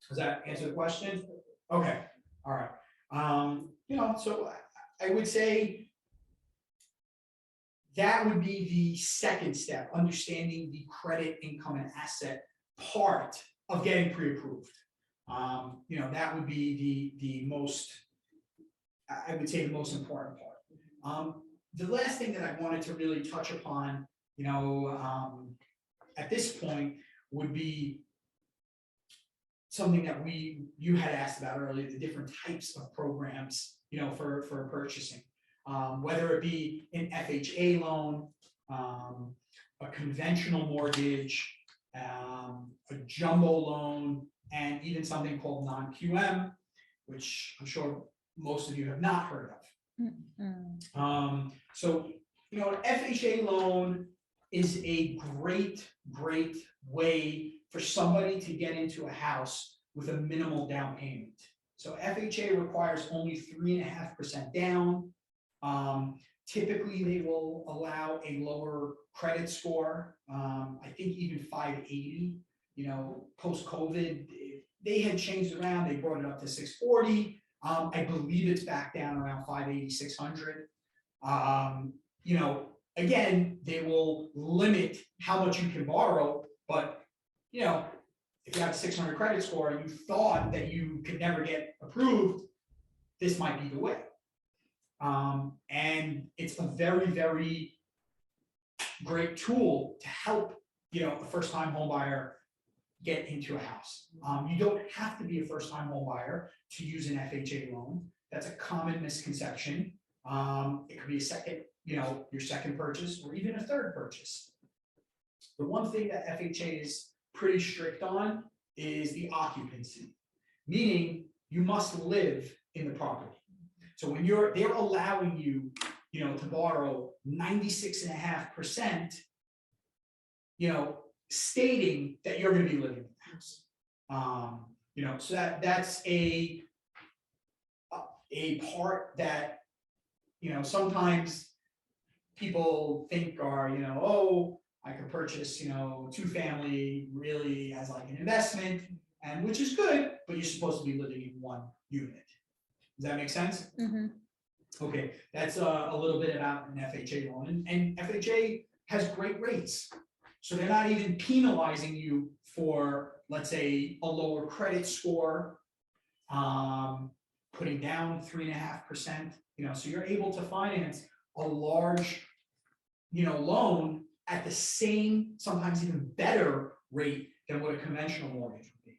Does that answer the question? Okay, all right. So I would say that would be the second step, understanding the credit, income, and asset part of getting pre-approved. That would be the most, I would say, the most important part. The last thing that I wanted to really touch upon, at this point would be something that you had asked about earlier, the different types of programs, for purchasing, whether it be an FHA loan, a conventional mortgage, a jumbo loan, and even something called non-QM, which I'm sure most of you have not heard of. So, an FHA loan is a great way for somebody to get into a house with a minimal down payment. So FHA requires only 3.5% down. Typically, they will allow a lower credit score. I think even 580, post-COVID, they had changed around, they brought it up to 640. I believe it's back down around 580, 600. Again, they will limit how much you can borrow, but, if you have a 600 credit score and you thought that you could never get approved, this might be the way. And it's a very, very great tool to help, a first-time home buyer get into a house. You don't have to be a first-time home buyer to use an FHA loan. That's a common misconception. It could be a second, your second purchase or even a third purchase. The one thing that FHA is pretty strict on is the occupancy, meaning you must live in the property. So when they're allowing you, to borrow 96.5%, stating that you're going to be living in the house. So that's a part that, sometimes people think are, oh, I could purchase, 2-family really as like an investment, and which is good, but you're supposed to be living in one unit. Does that make sense? Mhm. Okay, that's a little bit about an FHA loan, and FHA has great rates. So they're not even penalizing you for, let's say, a lower credit score, putting down 3.5%, so you're able to finance a large, loan at the same, sometimes even better rate than what a conventional mortgage would be.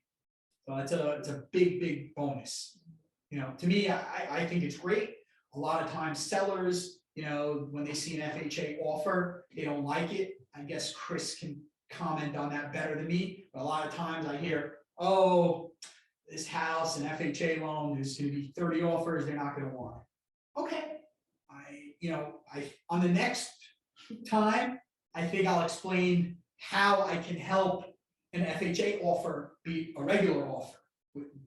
So it's a big, big bonus. To me, I think it's great. A lot of times sellers, when they see an FHA offer, they don't like it. I guess Chris can comment on that better than me. But a lot of times I hear, oh, this house, an FHA loan, there's going to be 30 offers, they're not going to want it. Okay. On the next time, I think I'll explain how I can help an FHA offer be a regular offer,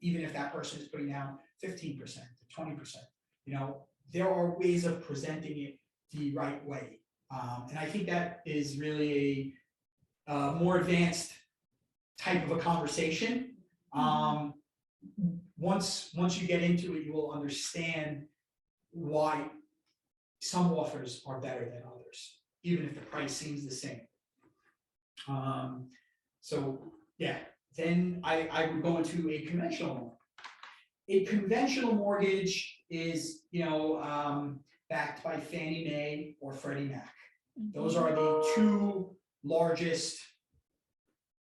even if that person is putting down 15% to 20%. There are ways of presenting it the right way. And I think that is really a more advanced type of a conversation. Once you get into it, you will understand why some offers are better than others, even if the price seems the same. Then I would go into a conventional loan. A conventional mortgage is, backed by Fannie Mae or Freddie Mac. Those are the two largest,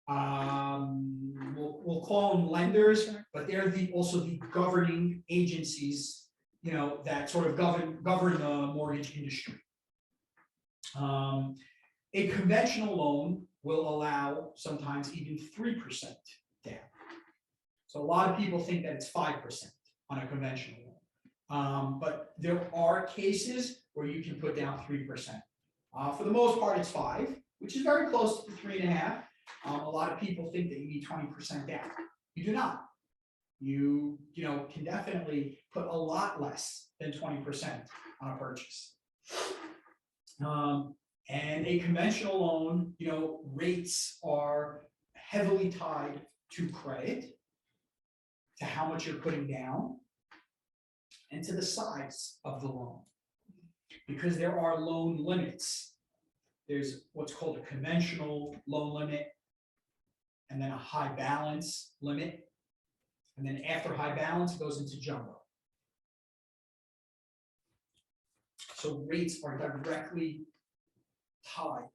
we'll call them lenders, but they're also the governing agencies, that sort of govern the mortgage industry. A conventional loan will allow sometimes even 3% down. So a lot of people think that it's 5% on a conventional loan. But there are cases where you can put down 3%. For the most part, it's 5%, which is very close to the 3.5%. A lot of people think that you need 20% down. You do not. You can definitely put a lot less than 20% on a purchase. And a conventional loan, rates are heavily tied to credit, to how much you're putting down, and to the size of the loan. Because there are loan limits. There's what's called a conventional loan limit, and then a high balance limit. And then after high balance, it goes into jumbo. So rates are directly tied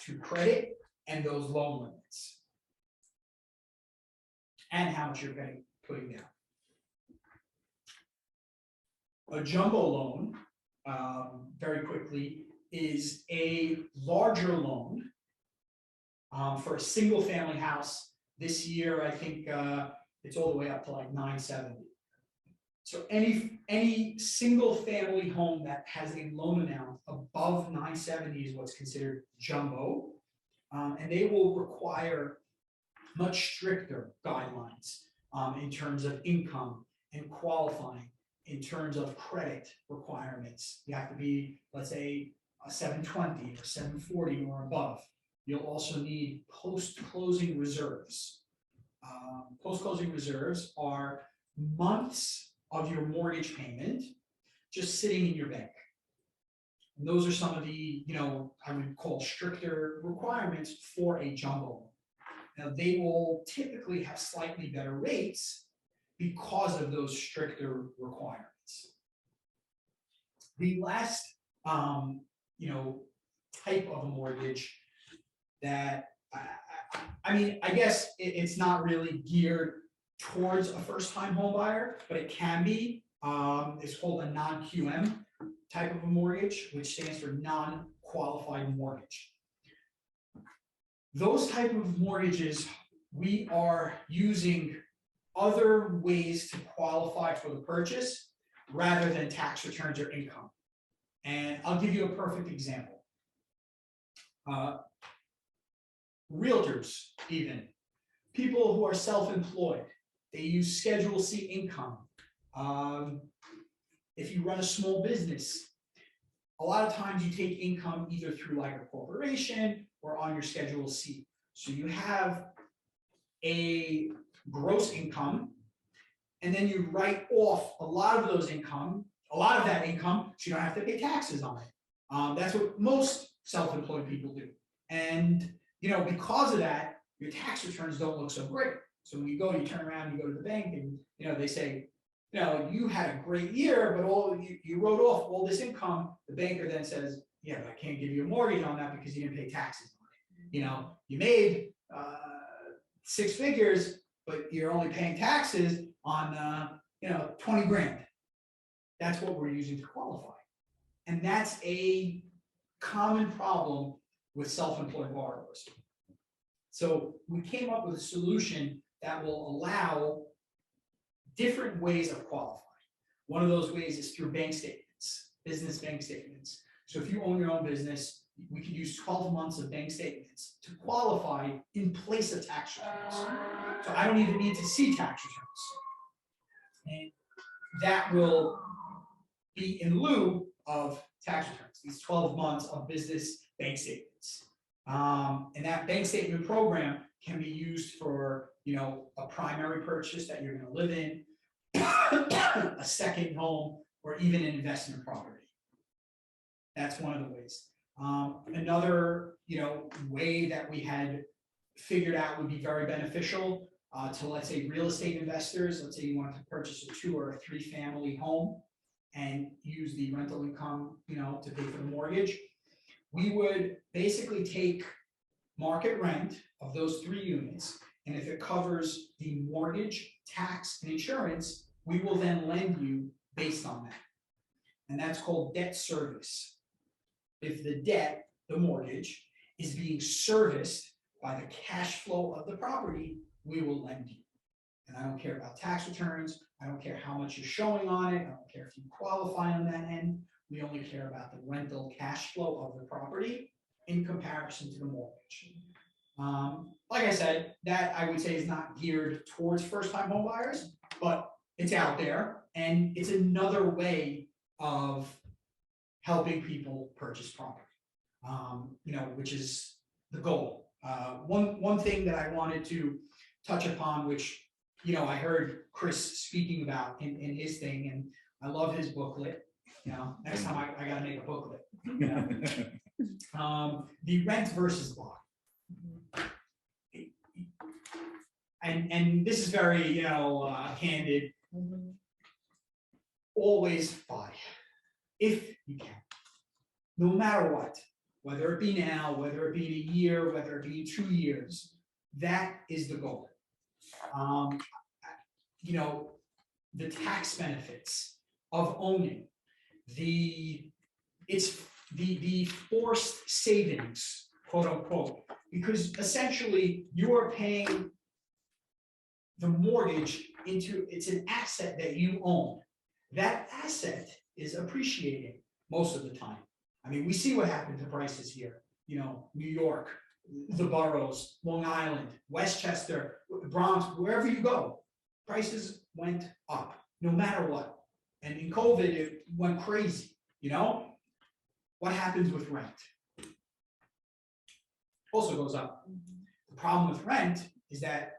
to credit and those loan limits, and how much you're putting down. A jumbo loan, very quickly, is a larger loan for a single family house. This year, I think it's all the way up to like 970. So any single family home that has a loan amount above 970 is what's considered jumbo, and they will require much stricter guidelines in terms of income and qualifying in terms of credit requirements. You have to be, let's say, a 720 or 740 or above. You'll also need post-closing reserves. Post-closing reserves are months of your mortgage payment just sitting in your bank. And those are some of the, I would call stricter requirements for a jumbo loan. Now, they will typically have slightly better rates because of those stricter requirements. The last, type of a mortgage that, I guess it's not really geared towards a first-time home buyer, but it can be. It's called a non-QM type of a mortgage, which stands for non-qualified mortgage. Those type of mortgages, we are using other ways to qualify for the purchase rather than tax returns or income. And I'll give you a perfect example. Realtors, even people who are self-employed, they use Schedule C income. If you run a small business, a lot of times you take income either through like a corporation or on your Schedule C. So you have a gross income, and then you write off a lot of that income, so you don't have to pay taxes on it. That's what most self-employed people do. And because of that, your tax returns don't look so great. So when you turn around, you go to the bank, and they say, you had a great year, but you wrote off all this income. The banker then says, yeah, but I can't give you a mortgage on that because you didn't pay taxes on it. You made 6 figures, but you're only paying taxes on 20 grand. That's what we're using to qualify. And that's a common problem with self-employed borrowers. So we came up with a solution that will allow different ways of qualifying. One of those ways is through bank statements, business bank statements. So if you own your own business, we could use 12 months of bank statements to qualify in place of tax returns. So I don't even need to see tax returns. And that will be in lieu of tax returns, these 12 months of business bank statements. And that bank statement program can be used for, a primary purchase that you're going to live in, a second home, or even an investment property. That's one of the ways. Another, way that we had figured out would be very beneficial to, let's say, real estate investors. Let's say you wanted to purchase a 2 or 3 family home and use the rental income, to pay for the mortgage. We would basically take market rent of those 3 units, and if it covers the mortgage, tax, and insurance, we will then lend you based on that. And that's called debt service. If the debt, the mortgage, is being serviced by the cash flow of the property, we will lend you. And I don't care about tax returns. I don't care how much you're showing on it. I don't care if you qualify on that end. We only care about the rental cash flow of the property in comparison to the mortgage. Like I said, that I would say is not geared towards first-time home buyers, but it's out there, and it's another way of helping people purchase property, which is the goal. One thing that I wanted to touch upon, which I heard Chris speaking about in his thing, and I love his booklet. Next time I gotta make a booklet. The rent versus buy. And this is very, candid. Always buy, if you can, no matter what, whether it be now, whether it be in a year, whether it be in 2 years, that is the goal. The tax benefits of owning, the forced savings, quote unquote, because essentially you are paying the mortgage it's an asset that you own. That asset is appreciating most of the time. I mean, we see what happened to prices here, New York, the boroughs, Long Island, Westchester, Bronx, wherever you go, prices went up. no matter what. And in COVID, it went crazy, you know? What happens with rent? Also goes up. The problem with rent is that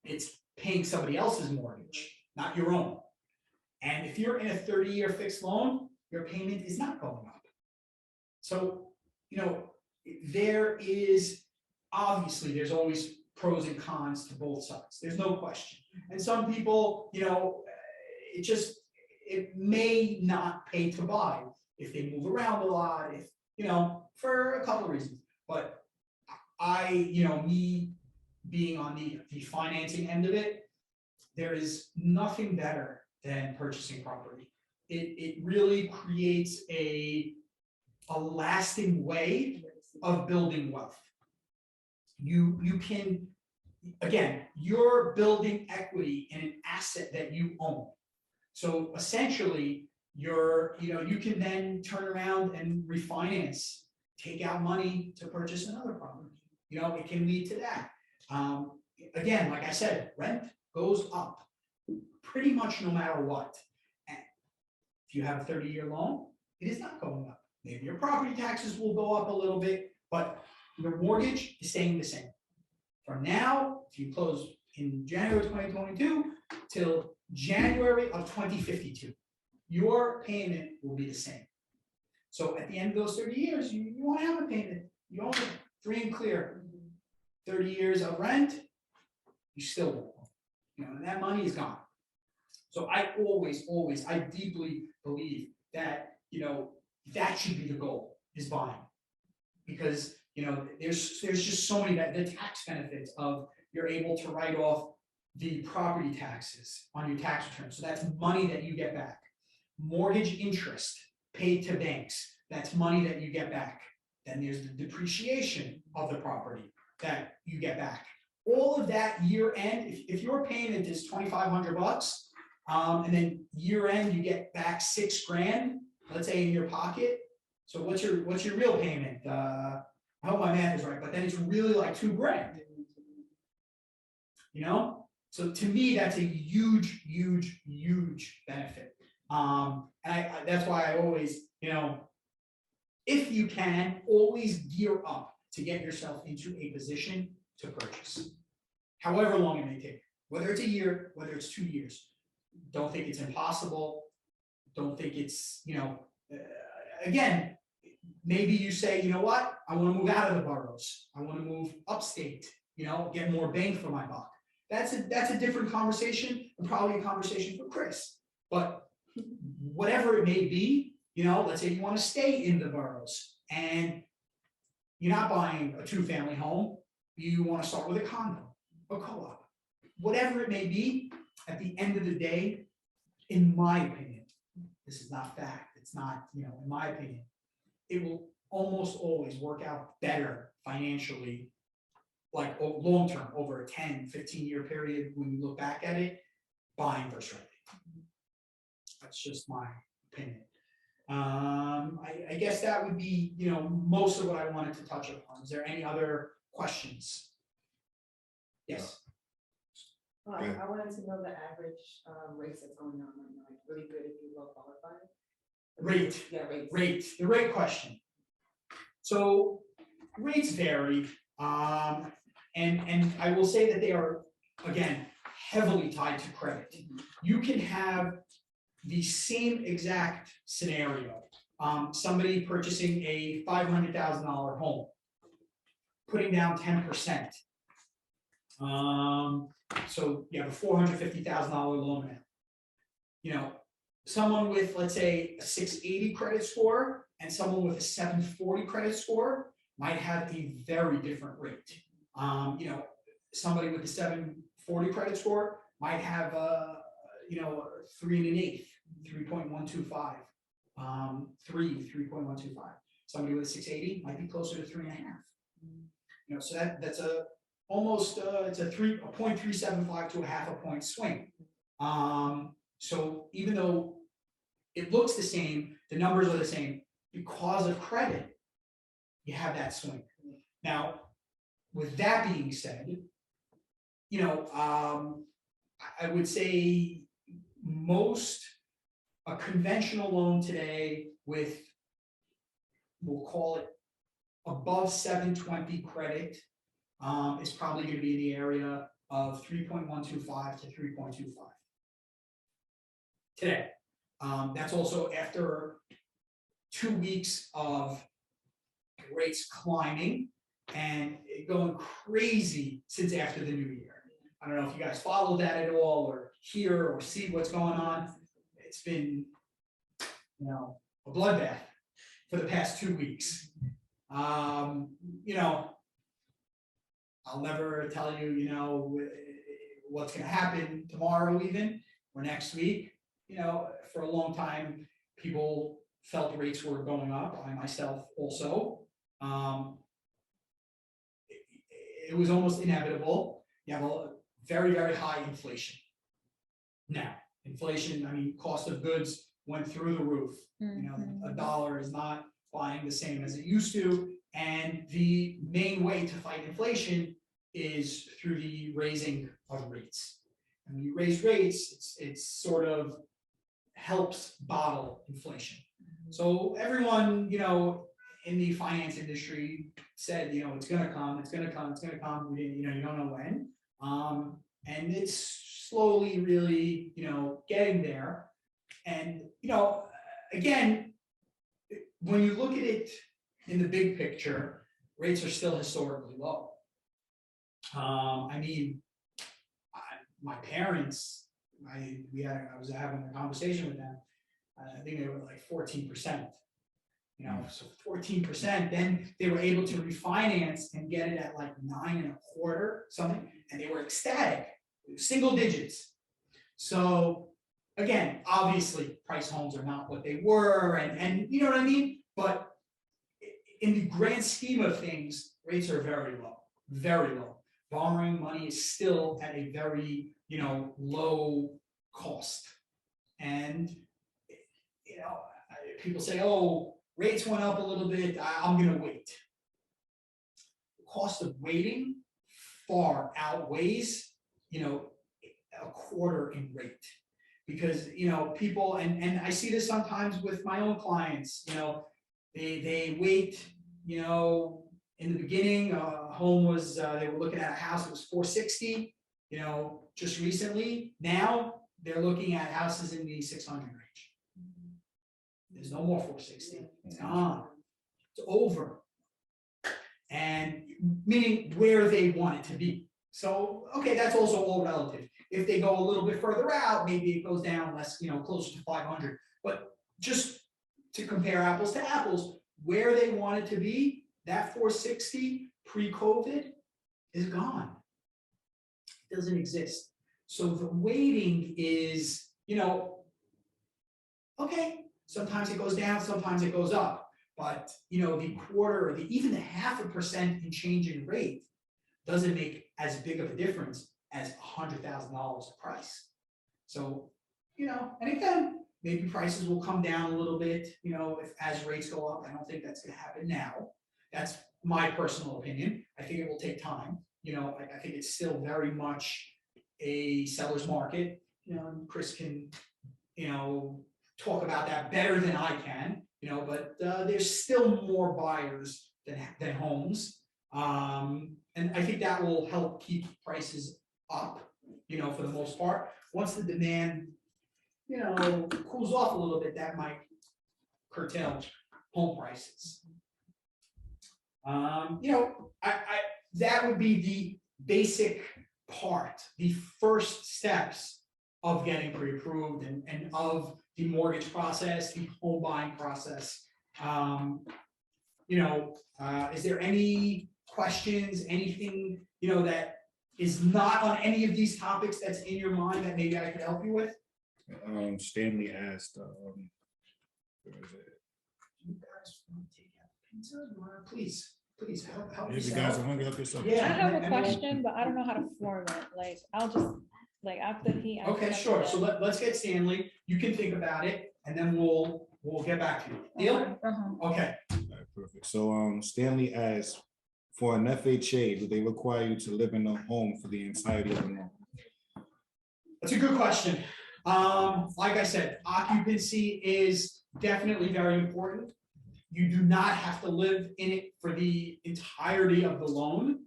it's paying somebody else's mortgage, not your own. And if you're in a 30-year fixed loan, your payment is not going up. So, you know, there's always pros and cons to both sides. There's no question. And some people, you know, it may not pay to buy if they move around a lot, if, you know, for a couple of reasons. But me being on the financing end of it, there is nothing better than purchasing property. It really creates a lasting way of building wealth. You can, again, you're building equity in an asset that you own. So essentially, you can then turn around and refinance, take out money to purchase another property. You know, it can lead to that. Again, like I said, rent goes up pretty much no matter what. And if you have a 30-year loan, it is not going up. Maybe your property taxes will go up a little bit, but your mortgage is staying the same. From now, if you close in January 2022 till January of 2052, your payment will be the same. So at the end of those 30 years, you won't have a payment. You own it free and clear. 30 years of rent, you still won't. You know, and that money is gone. So I deeply believe that, you know, that should be the goal, is buying. Because, you know, there's just so many, the tax benefits of you're able to write off the property taxes on your tax return. So that's money that you get back. Mortgage interest paid to banks, that's money that you get back. Then there's the depreciation of the property that you get back. All of that year end, if your payment is $2,500, and then year end you get back $6,000, let's say in your pocket. So what's your real payment? I hope my math is right, but then it's really like $2,000. You know, so to me that's a huge benefit. And that's why I always, you know, if you can, always gear up to get yourself into a position to purchase, however long it may take, whether it's a year, whether it's 2 years. Don't think it's impossible. Don't think it's, you know, again, maybe you say, you know what, I want to move out of the boroughs. I want to move upstate, you know, get more bang for my buck. That's a different conversation, and probably a conversation for Chris. But whatever it may be, you know, let's say you want to stay in the boroughs and you're not buying a 2-family home, you want to start with a condo, a co-op, whatever it may be. At the end of the day, in my opinion, this is not fact, it's not, you know, in my opinion, it will almost always work out better financially, like long term, over a 10, 15-year period when you look back at it, buying versus renting. That's just my opinion. I guess that would be, you know, most of what I wanted to touch upon. Is there any other questions? Yes. Well, I wanted to know the average rates that's going on right now, like really good if you well qualified. Rate. Yeah, rates. Rate, the rate question. So rates vary, and I will say that they are, again, heavily tied to credit. You can have the same exact scenario, somebody purchasing a $500,000 home, putting down 10%. So you have a $450,000 loan amount. You know, someone with, let's say, a 680 credit score and someone with a 740 credit score might have a very different rate. You know, somebody with a 740 credit score might have a, you know, 3 1/8, 3.125, 3.125. Somebody with a 680 might be closer to 3.5. You know, so that's a almost it's a 0.375 to a 0.5 point swing. So even though it looks the same, the numbers are the same, because of credit, you have that swing. Now, with that being said, you know, I would say a conventional loan today with, we'll call it above 720 credit, is probably gonna be in the area of 3.125 to 3.25. Today. That's also after 2 weeks of rates climbing and going crazy since after the new year. I don't know if you guys follow that at all or hear or see what's going on. It's been, a bloodbath for the past 2 weeks. I'll never tell you, what's gonna happen tomorrow even, or next week. For a long time, people felt rates were going up, I myself also. It was almost inevitable. You have a very, very high inflation. Now, inflation, cost of goods went through the roof. A dollar is not buying the same as it used to. And the main way to fight inflation is through the raising of rates. And when you raise rates, it's sort of helps bottle inflation. So everyone, in the finance industry said, it's gonna come, it's gonna come, it's gonna come, you don't know when. And it's slowly really, getting there. And, again, when you look at it in the big picture, rates are still historically low. My parents, I was having a conversation with them. I think they were like 14%. So 14%. Then they were able to refinance and get it at like 9.25 something, and they were ecstatic, single digits. So again, obviously, price homes are not what they were, and you know what I mean. But in the grand scheme of things, rates are very low, very low. Borrowing money is still at a very, low cost. And, people say, oh, rates went up a little bit, I'm gonna wait. The cost of waiting far outweighs, a quarter in rate. Because, people, and I see this sometimes with my own clients, they wait, in the beginning, home was, they were looking at a house that was $460, just recently. Now they're looking at houses in the 600 range. There's no more 460. It's gone. It's over. And meaning where they want it to be. So, okay, that's also all relative. If they go a little bit further out, maybe it goes down less, closer to 500. But just to compare apples to apples, where they want it to be, that 460 pre-COVID is gone. It doesn't exist. So the waiting is, okay, sometimes it goes down, sometimes it goes up. But, the quarter or even the 0.5% in change in rate doesn't make as big of a difference as $100,000 of price. So, and again, maybe prices will come down a little bit, as rates go up. I don't think that's gonna happen now. That's my personal opinion. I think it will take time. I think it's still very much a seller's market. Chris can, talk about that better than I can, but there's still more buyers than homes. And I think that will help keep prices up, for the most part. Once the demand, cools off a little bit, that might curtail home prices. That would be the basic part, the first steps of getting pre-approved and of the mortgage process, the home buying process. Is there any questions, anything, that is not on any of these topics that's in your mind that maybe I could help you with? Stanley asked, where is it? You guys want to take out the pizza? Please help If you yourself. guys are hungry, help yourself. Yeah. I have a and- question, but I don't know how to form it. Like, I'll just, like, after he. Okay, sure. So let's get Stanley. You can think about it, and then we'll get back to you. Deal? Okay. All right, perfect. So Stanley asked, for an FHA, do they require you to live in a home for the entirety of the loan? That's a good question. Like I said, occupancy is definitely very important. You do not have to live in it for the entirety of the loan.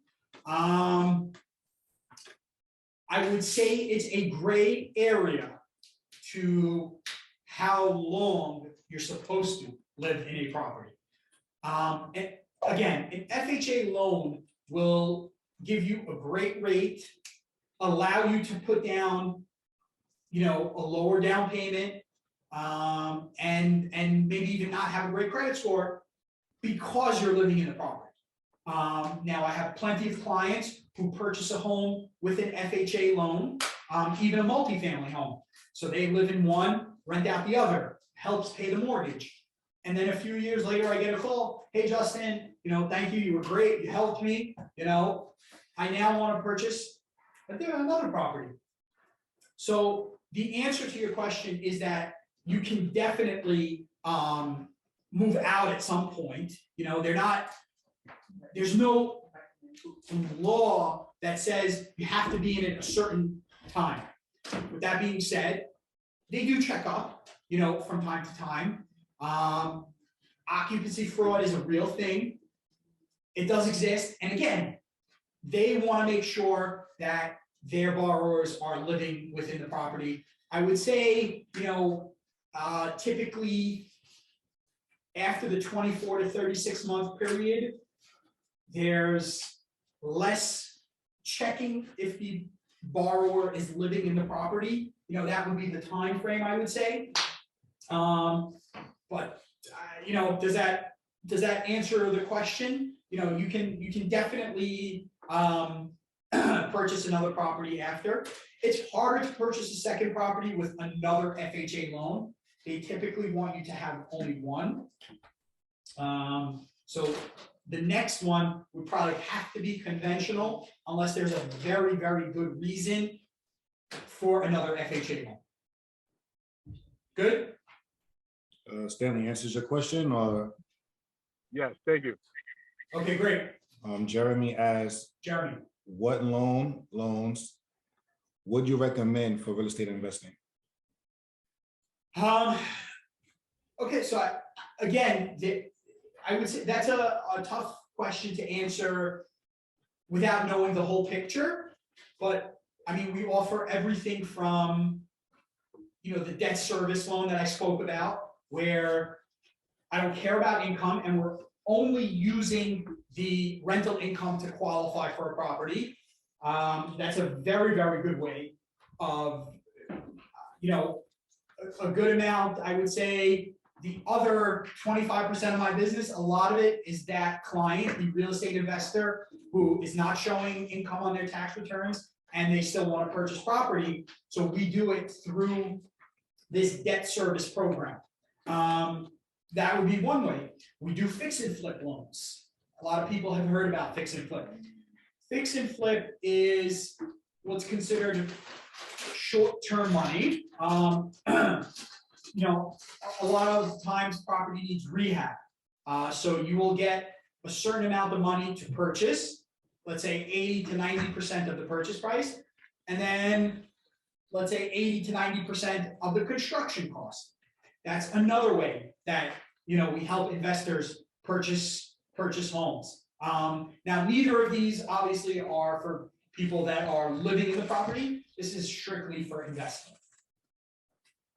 I would say it's a gray area to how long you're supposed to live in a property. And again, an FHA loan will give you a great rate, allow you to put down, a lower down payment, and maybe even not have a great credit score because you're living in the property. Now I have plenty of clients who purchase a home with an FHA loan, even a multifamily home. So they live in one, rent out the other, helps pay the mortgage. And then a few years later, I get a call, hey, Justin, thank you, you were great, you helped me, I now want to purchase another property. So the answer to your question is that you can definitely move out at some point. There's no law that says you have to be in it a certain time. With that being said, they do check up, from time to time. Occupancy fraud is a real thing. It does exist. And again, they want to make sure that their borrowers are living within the property. I would say, typically after the 24 to 36 month period, there's less checking if the borrower is living in the property. That would be the time frame, I would say. But does that answer the question? You can definitely purchase another property after. It's harder to purchase a second property with another FHA loan. They typically want you to have only one. So the next one would probably have to be conventional unless there's a very, very good reason for another FHA loan. Good? Stanley answers your question, or Yes, thank you. Okay, great. Jeremy asked, Jeremy. what loans would you recommend for real estate investing? Okay, so I would say that's a tough question to answer without knowing the whole picture. But we offer everything from, the debt service loan that I spoke about, where I don't care about income and we're only using the rental income to qualify for a property. That's a very, very good way of, a good amount. I would say the other 25% of my business, a lot of it is that client, the real estate investor who is not showing income on their tax returns and they still want to purchase property. So we do it through this debt service program. That would be one way. We do fix and flip loans. A lot of people have heard about fix and flip. Fix and flip is what's considered short-term money. A lot of times property needs rehab. So you will get a certain amount of money to purchase, let's say 80 to 90% of the purchase price, and then let's say 80 to 90% of the construction cost. That's another way that we help investors purchase homes. Now, neither of these obviously are for people that are living in the property. This is strictly for investment.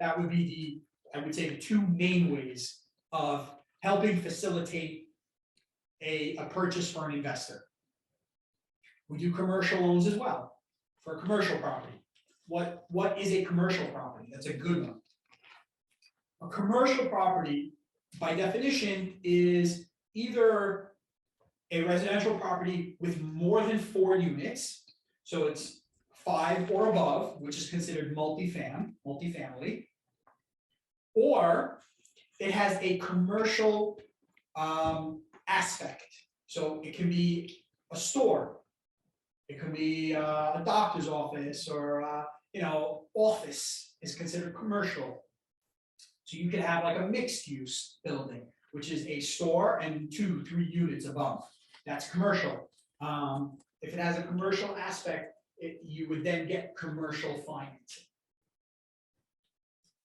That would be I would say the two main ways of helping facilitate a purchase for an investor. We do commercial loans as well for commercial property. What is a commercial property? That's a good one. A commercial property, by definition, is either a residential property with more than 4 units, so it's 5 or above, which is considered multifamily, or it has a commercial aspect. So it can be a store, it can be a doctor's office, or office is considered commercial. So you could have like a mixed use building, which is a store and 2, 3 units above. That's commercial. If it has a commercial aspect, you would then get commercial financing.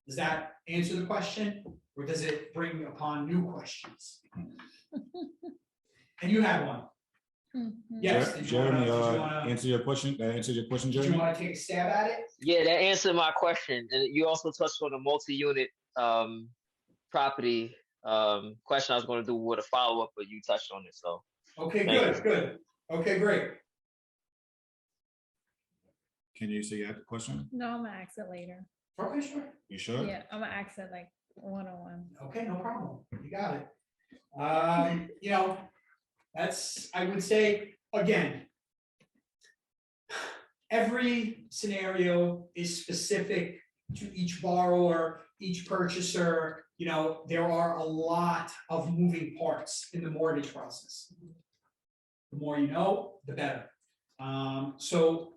Does that answer the question, or does it bring upon new questions? And you had one. Yes. did you wanna- Jeremy, did you wanna- answer your question, Did you Jeremy? want to take a stab at it? Yeah, that answered my question. And you also touched on a multi-unit property question I was going to do with a follow-up, but you touched on it. So Okay, Thank good. Okay, great. Can you say you had the question? No, I'm gonna ask it later. Okay, sure. You sure? Yeah, I'm gonna ask it like one-on-one. Okay, no problem. You got it. You know, that's, I would say, again, every scenario is specific to each borrower, each purchaser. You know, there are a lot of moving parts in the mortgage process. The more you know, the better. So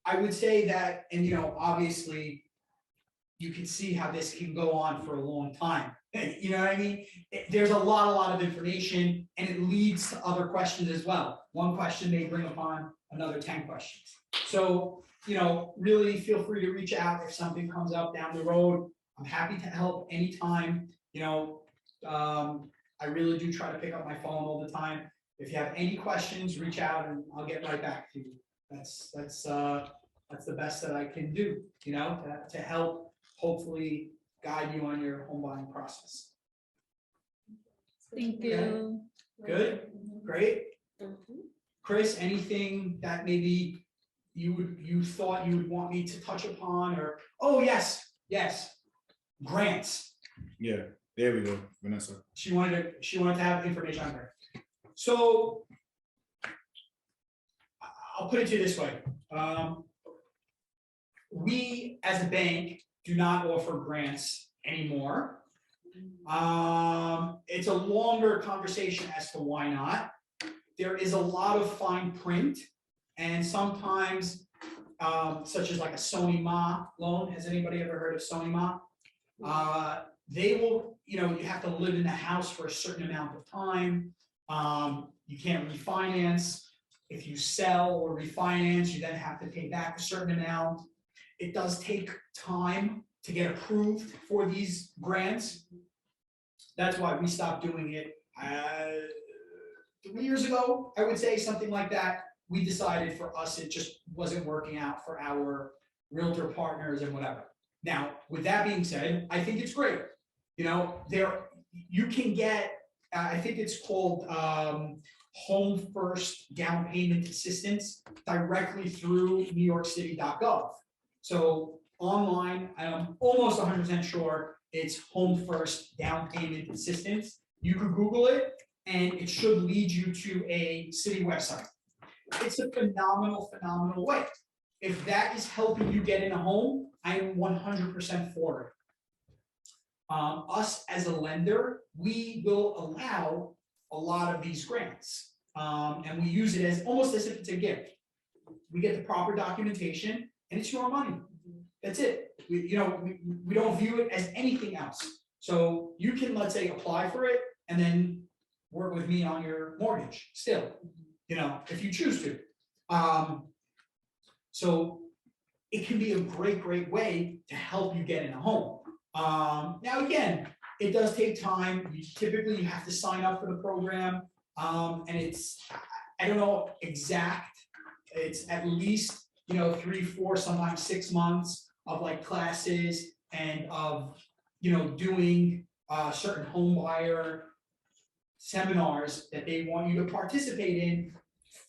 I would say that, and you know, obviously, you can see how this can go on for a long time. You know what I mean? There's a lot of information, and it leads to other questions as well. One question may bring upon another 10 questions. So, you know, really feel free to reach out if something comes up down the road. I'm happy to help anytime. You know, I really do try to pick up my phone all the time. If you have any questions, reach out and I'll get right back to you. That's the best that I can do, you know, to help hopefully guide you on your home buying process. Thank Okay. you. Good, great. Chris, anything that maybe you thought you would want me to touch upon, or, oh, yes, grants. Yeah, there we go, Vanessa. She wanted to have information on her. So I'll put it to you this way. We, as a bank, do not offer grants anymore. It's a longer conversation as to why not. There is a lot of fine print, and sometimes, such as like a N.Y.C loan. Has anybody ever heard of N.Y.C? They will, you know, you have to live in the house for a certain amount of time. You can't refinance. If you sell or refinance, you then have to pay back a certain amount. It does take time to get approved for these grants. That's why we stopped doing it 3 years ago, I would say, something like that. We decided for us, it just wasn't working out for our realtor partners and whatever. Now, with that being said, I think it's great. You know, you can get, I think it's called Home First Down Payment Assistance directly through NY.gov. So online, I'm almost 100% sure it's Home First Down Payment Assistance. You could Google it, and it should lead you to a city website. It's a phenomenal way. If that is helping you get in a home, I am 100% for it. Us as a lender, we will allow a lot of these grants, and we use it as almost as if it's a gift. We get the proper documentation, and it's your money. That's it. We don't view it as anything else. So you can, let's say, apply for it and then work with me on your mortgage still, you know, if you choose to. So it can be a great way to help you get in a home. Now, again, it does take time. Typically, you have to sign up for the program, and it's, I don't know exact, it's at least, you know, 3, 4, sometimes 6 months of like classes and of, you know, doing certain home buyer seminars that they want you to participate in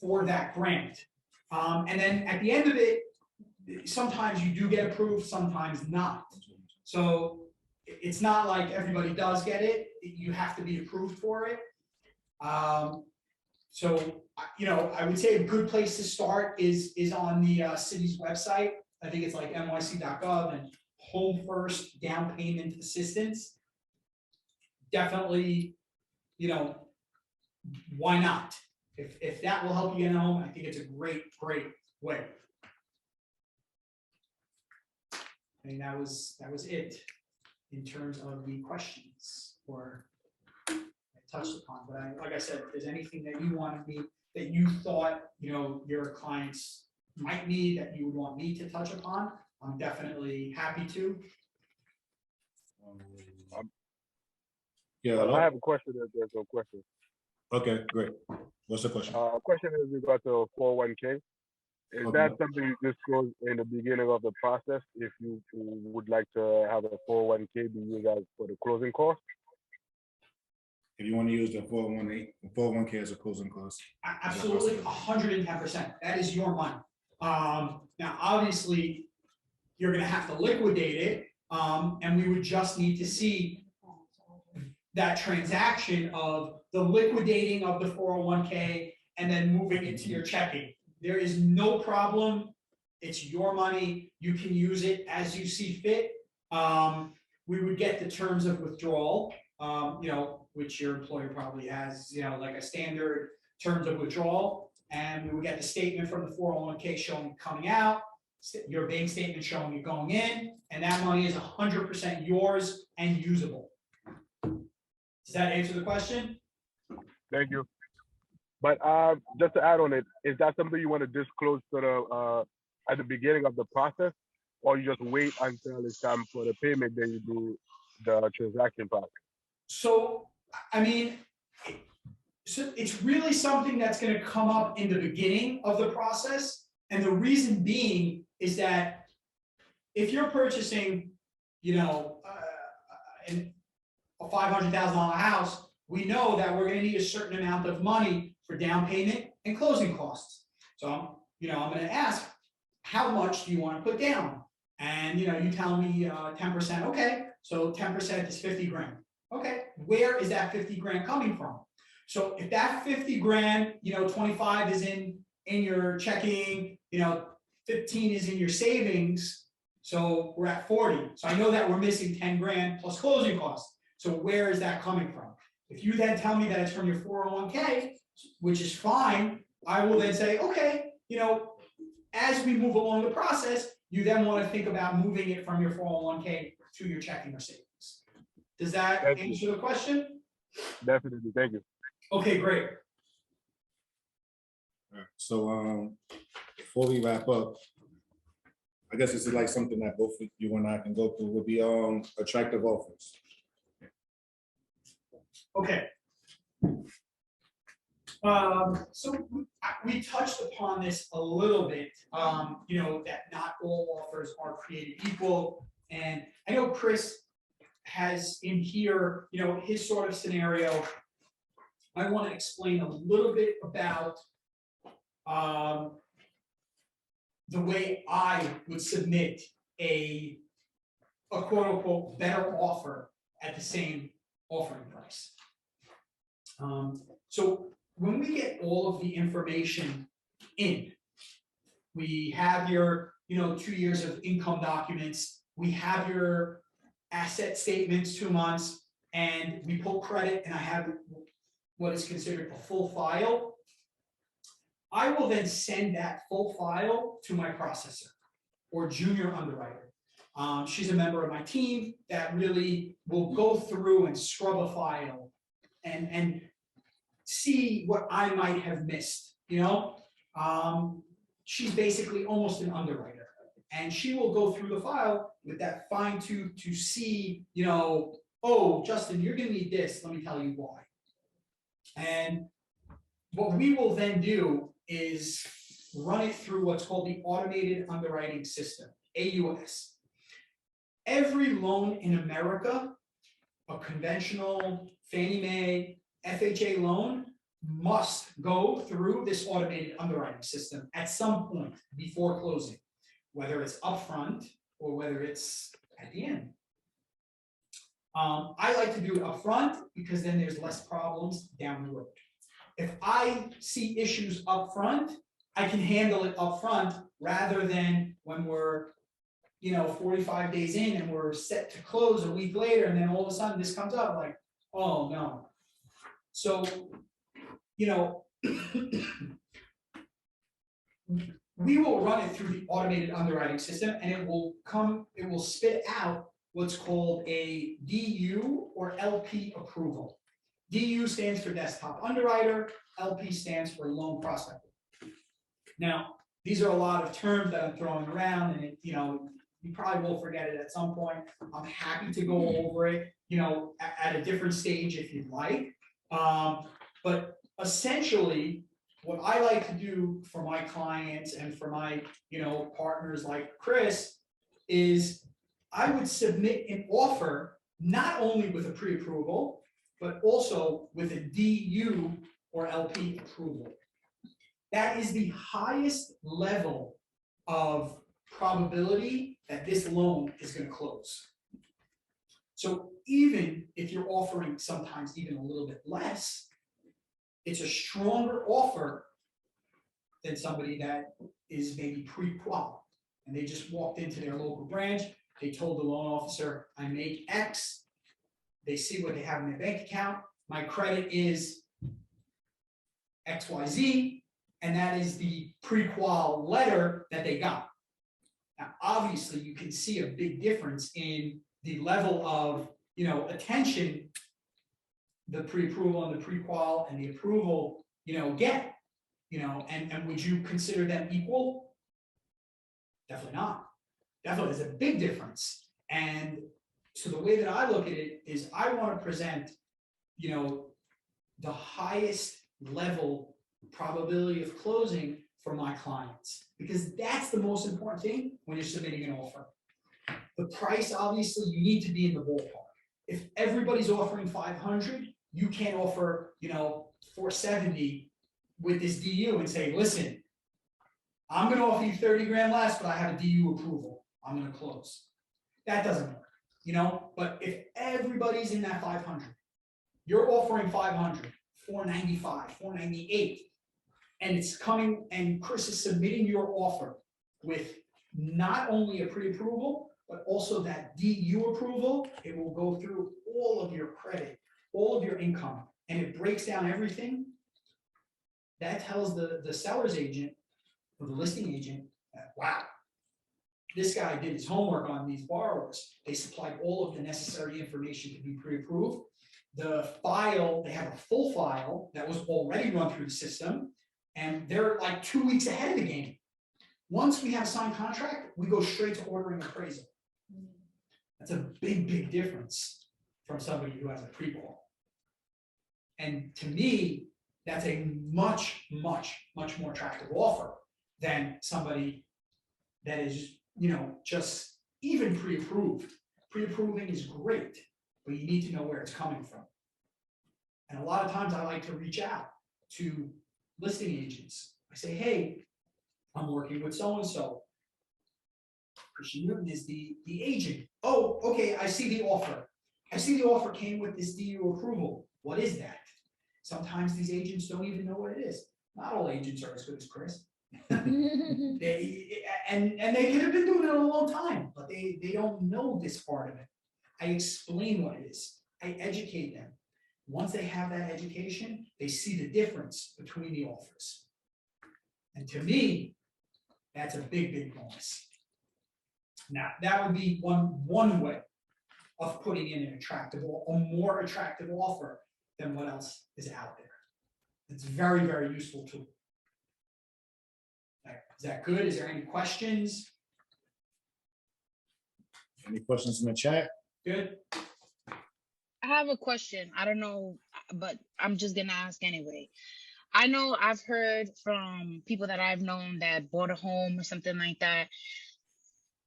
for that grant. And then at the end of it, sometimes you do get approved, sometimes not. So it's not like everybody does get it. You have to be approved for it. So, you know, I would say a good place to start is on the city's website. I think it's like N.Y.C.gov and Home First Down Payment Assistance. Definitely, you know, why not? If that will help you get home, I think it's a great way. I think that was it in terms of the questions or I touched upon. But like I said, if there's anything that you wanted me, that you thought, you know, your clients might need, that you would want me to touch upon, I'm definitely happy to. Yeah, I hello? have a question if there's no question. Okay, great. What's the question? Question is regard to 401k. Is Okay. that something you disclose in the beginning of the process if you would like to have a 401k be used as for the closing cost? If you want to use the 401k as a closing cost. Absolutely, 110%. That is your money. Now, obviously, you're gonna have to liquidate it, and we would just need to see that transaction of the liquidating of the 401k and then moving it to your checking. There is no problem. It's your money. You can use it as you see fit. We would get the terms of withdrawal, which your employer probably has, like a standard terms of withdrawal. And we would get the statement from the 401k showing it coming out, your bank statement showing it going in, and that money is 100% yours and usable. Does that answer the question? Thank you. But just to add on it, is that something you want to disclose to the at the beginning of the process, or you just wait until it's time for the payment, then you do the transaction process? So, I mean, so it's really something that's going to come up in the beginning of the process, and the reason being is that if you're purchasing, a $500,000 house, we know that we're going to need a certain amount of money for down payment and closing costs. So, I'm going to ask, how much do you want to put down? And, you tell me 10%. Okay, so 10% is 50 grand. Okay, where is that 50 grand coming from? So if that 50 grand, 25 is in your checking, 15 is in your savings, so we're at 40. So I know that we're missing 10 grand plus closing costs. So where is that coming from? If you then tell me that it's from your 401k, which is fine, I will then say, okay, as we move along the process, you then want to think about moving it from your 401k to your checking or savings. Does that answer the question? Definitely, thank you. Okay, great. All right. So before we wrap up, I guess this is like something that both you and I can go through, would be attractive offers. Okay. So we touched upon this a little bit, that not all offers are created equal. And I know Chris has in here, his sort of scenario. I want to explain a little bit about the way I would submit a quote unquote better offer at the same offering price. So when we get all of the information in, we have your 2 years of income documents, we have your asset statements 2 months, and we pull credit, and I have what is considered a full file. I will then send that full file to my processor or junior underwriter. She's a member of my team that really will go through and scrub a file and see what I might have missed. She's basically almost an underwriter, and she will go through the file with that fine tooth to see, oh, Justin, you're gonna need this, let me tell you why. And what we will then do is run it through what's called the automated underwriting system, AUS. Every loan in America, a conventional Fannie Mae, FHA loan, must go through this automated underwriting system at some point before closing, whether it's upfront or whether it's at the end. I like to do it upfront because then there's less problems down the road. If I see issues upfront, I can handle it upfront rather than when we're 45 days in and we're set to close a week later, and then all of a sudden this comes up like, oh no. So, we will run it through the automated underwriting system, and it will spit out what's called a DU or LP approval. DU stands for desktop underwriter, LP stands for loan prospector. Now, these are a lot of terms that I'm throwing around, and You probably will forget it at some point. I'm happy to go over it, you know, at a different stage if you'd like. But essentially, what I like to do for my clients and for my, you know, partners like Chris is I would submit an offer not only with a pre-approval, but also with a DU or LP approval. That is the highest level of probability that this loan is going to close. So even if you're offering sometimes even a little bit less, it's a stronger offer than somebody that is maybe pre-qual. And they just walked into their local branch, they told the loan officer, I make X. They see what they have in their bank account. My credit is XYZ, and that is the pre-qual letter that they got. Now, obviously, you can see a big difference in the level of, you know, attention the pre-approval and the pre-qual and the approval, you know, get, you know, and would you consider them equal? Definitely not. Definitely, there's a big difference. And so the way that I look at it is I want to present, you know, the highest level probability of closing for my clients, because that's the most important thing when you're submitting an offer. The price, obviously, you need to be in the ballpark. If everybody's offering 500, you can't offer, you know, 470 with this DU and say, listen, I'm going to offer you 30 grand less, but I have a DU approval. I'm going to close. That doesn't work, you know. But if everybody's in that 500, you're offering 500, 495, 498, and it's coming, and Chris is submitting your offer with not only a pre-approval, but also that DU approval, it will go through all of your credit, all of your income, and it breaks down everything. That tells the seller's agent or the listing agent that, wow, this guy did his homework on these borrowers. They supplied all of the necessary information to be pre-approved. The file, they have a full file that was already run through the system, and they're like 2 weeks ahead of the game. Once we have a signed contract, we go straight to ordering appraisal. That's a big, big difference from somebody who has a pre-qual. And to me, that's a much, much, much more attractive offer than somebody that is, you know, just even pre-approved. Pre-approving is great, but you need to know where it's coming from. And a lot of times I like to reach out to listing agents. I say, hey, I'm working with so-and-so. Christian Newton is the agent. Oh, okay, I see the offer. I see the offer came with this DU approval. What is that? Sometimes these agents don't even know what it is. Not all agents are as good as Chris. And they could have been doing it a long time, but they don't know this part of it. I explain what it is. I educate them. Once they have that education, they see the difference between the offers. And to me, that's a big, big bonus. Now, that would be one way of putting in an attractive, a more attractive offer than what else is out there. It's very, very useful tool. Is that good? Is there any questions? Any questions in the chat? Good. I have a question. I don't know, but I'm just gonna ask anyway. I know I've heard from people that I've known that bought a home or something like that.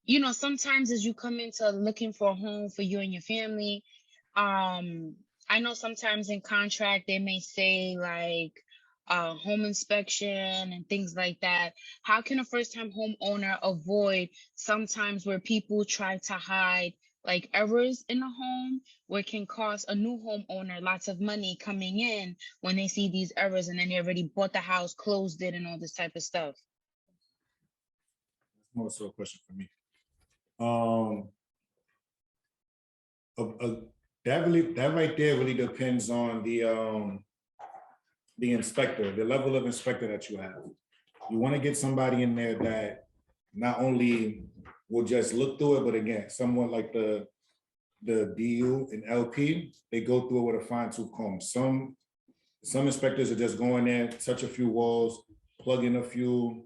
You know, sometimes as you come into looking for a home for you and your family, I know sometimes in contract they may say like home inspection and things like that. How can a first-time homeowner avoid sometimes where people try to hide like errors in a home, where it can cost a new homeowner lots of money coming in when they see these errors and then they already bought the house, closed it, and all this type of stuff? That's more so a question for me. That right there really depends on the inspector, the level of inspector that you have. You want to get somebody in there that not only will just look through it, but again, someone like the DU and LP, they go through it with a fine-tooth comb. Some inspectors are just going there, touch a few walls, plug in a few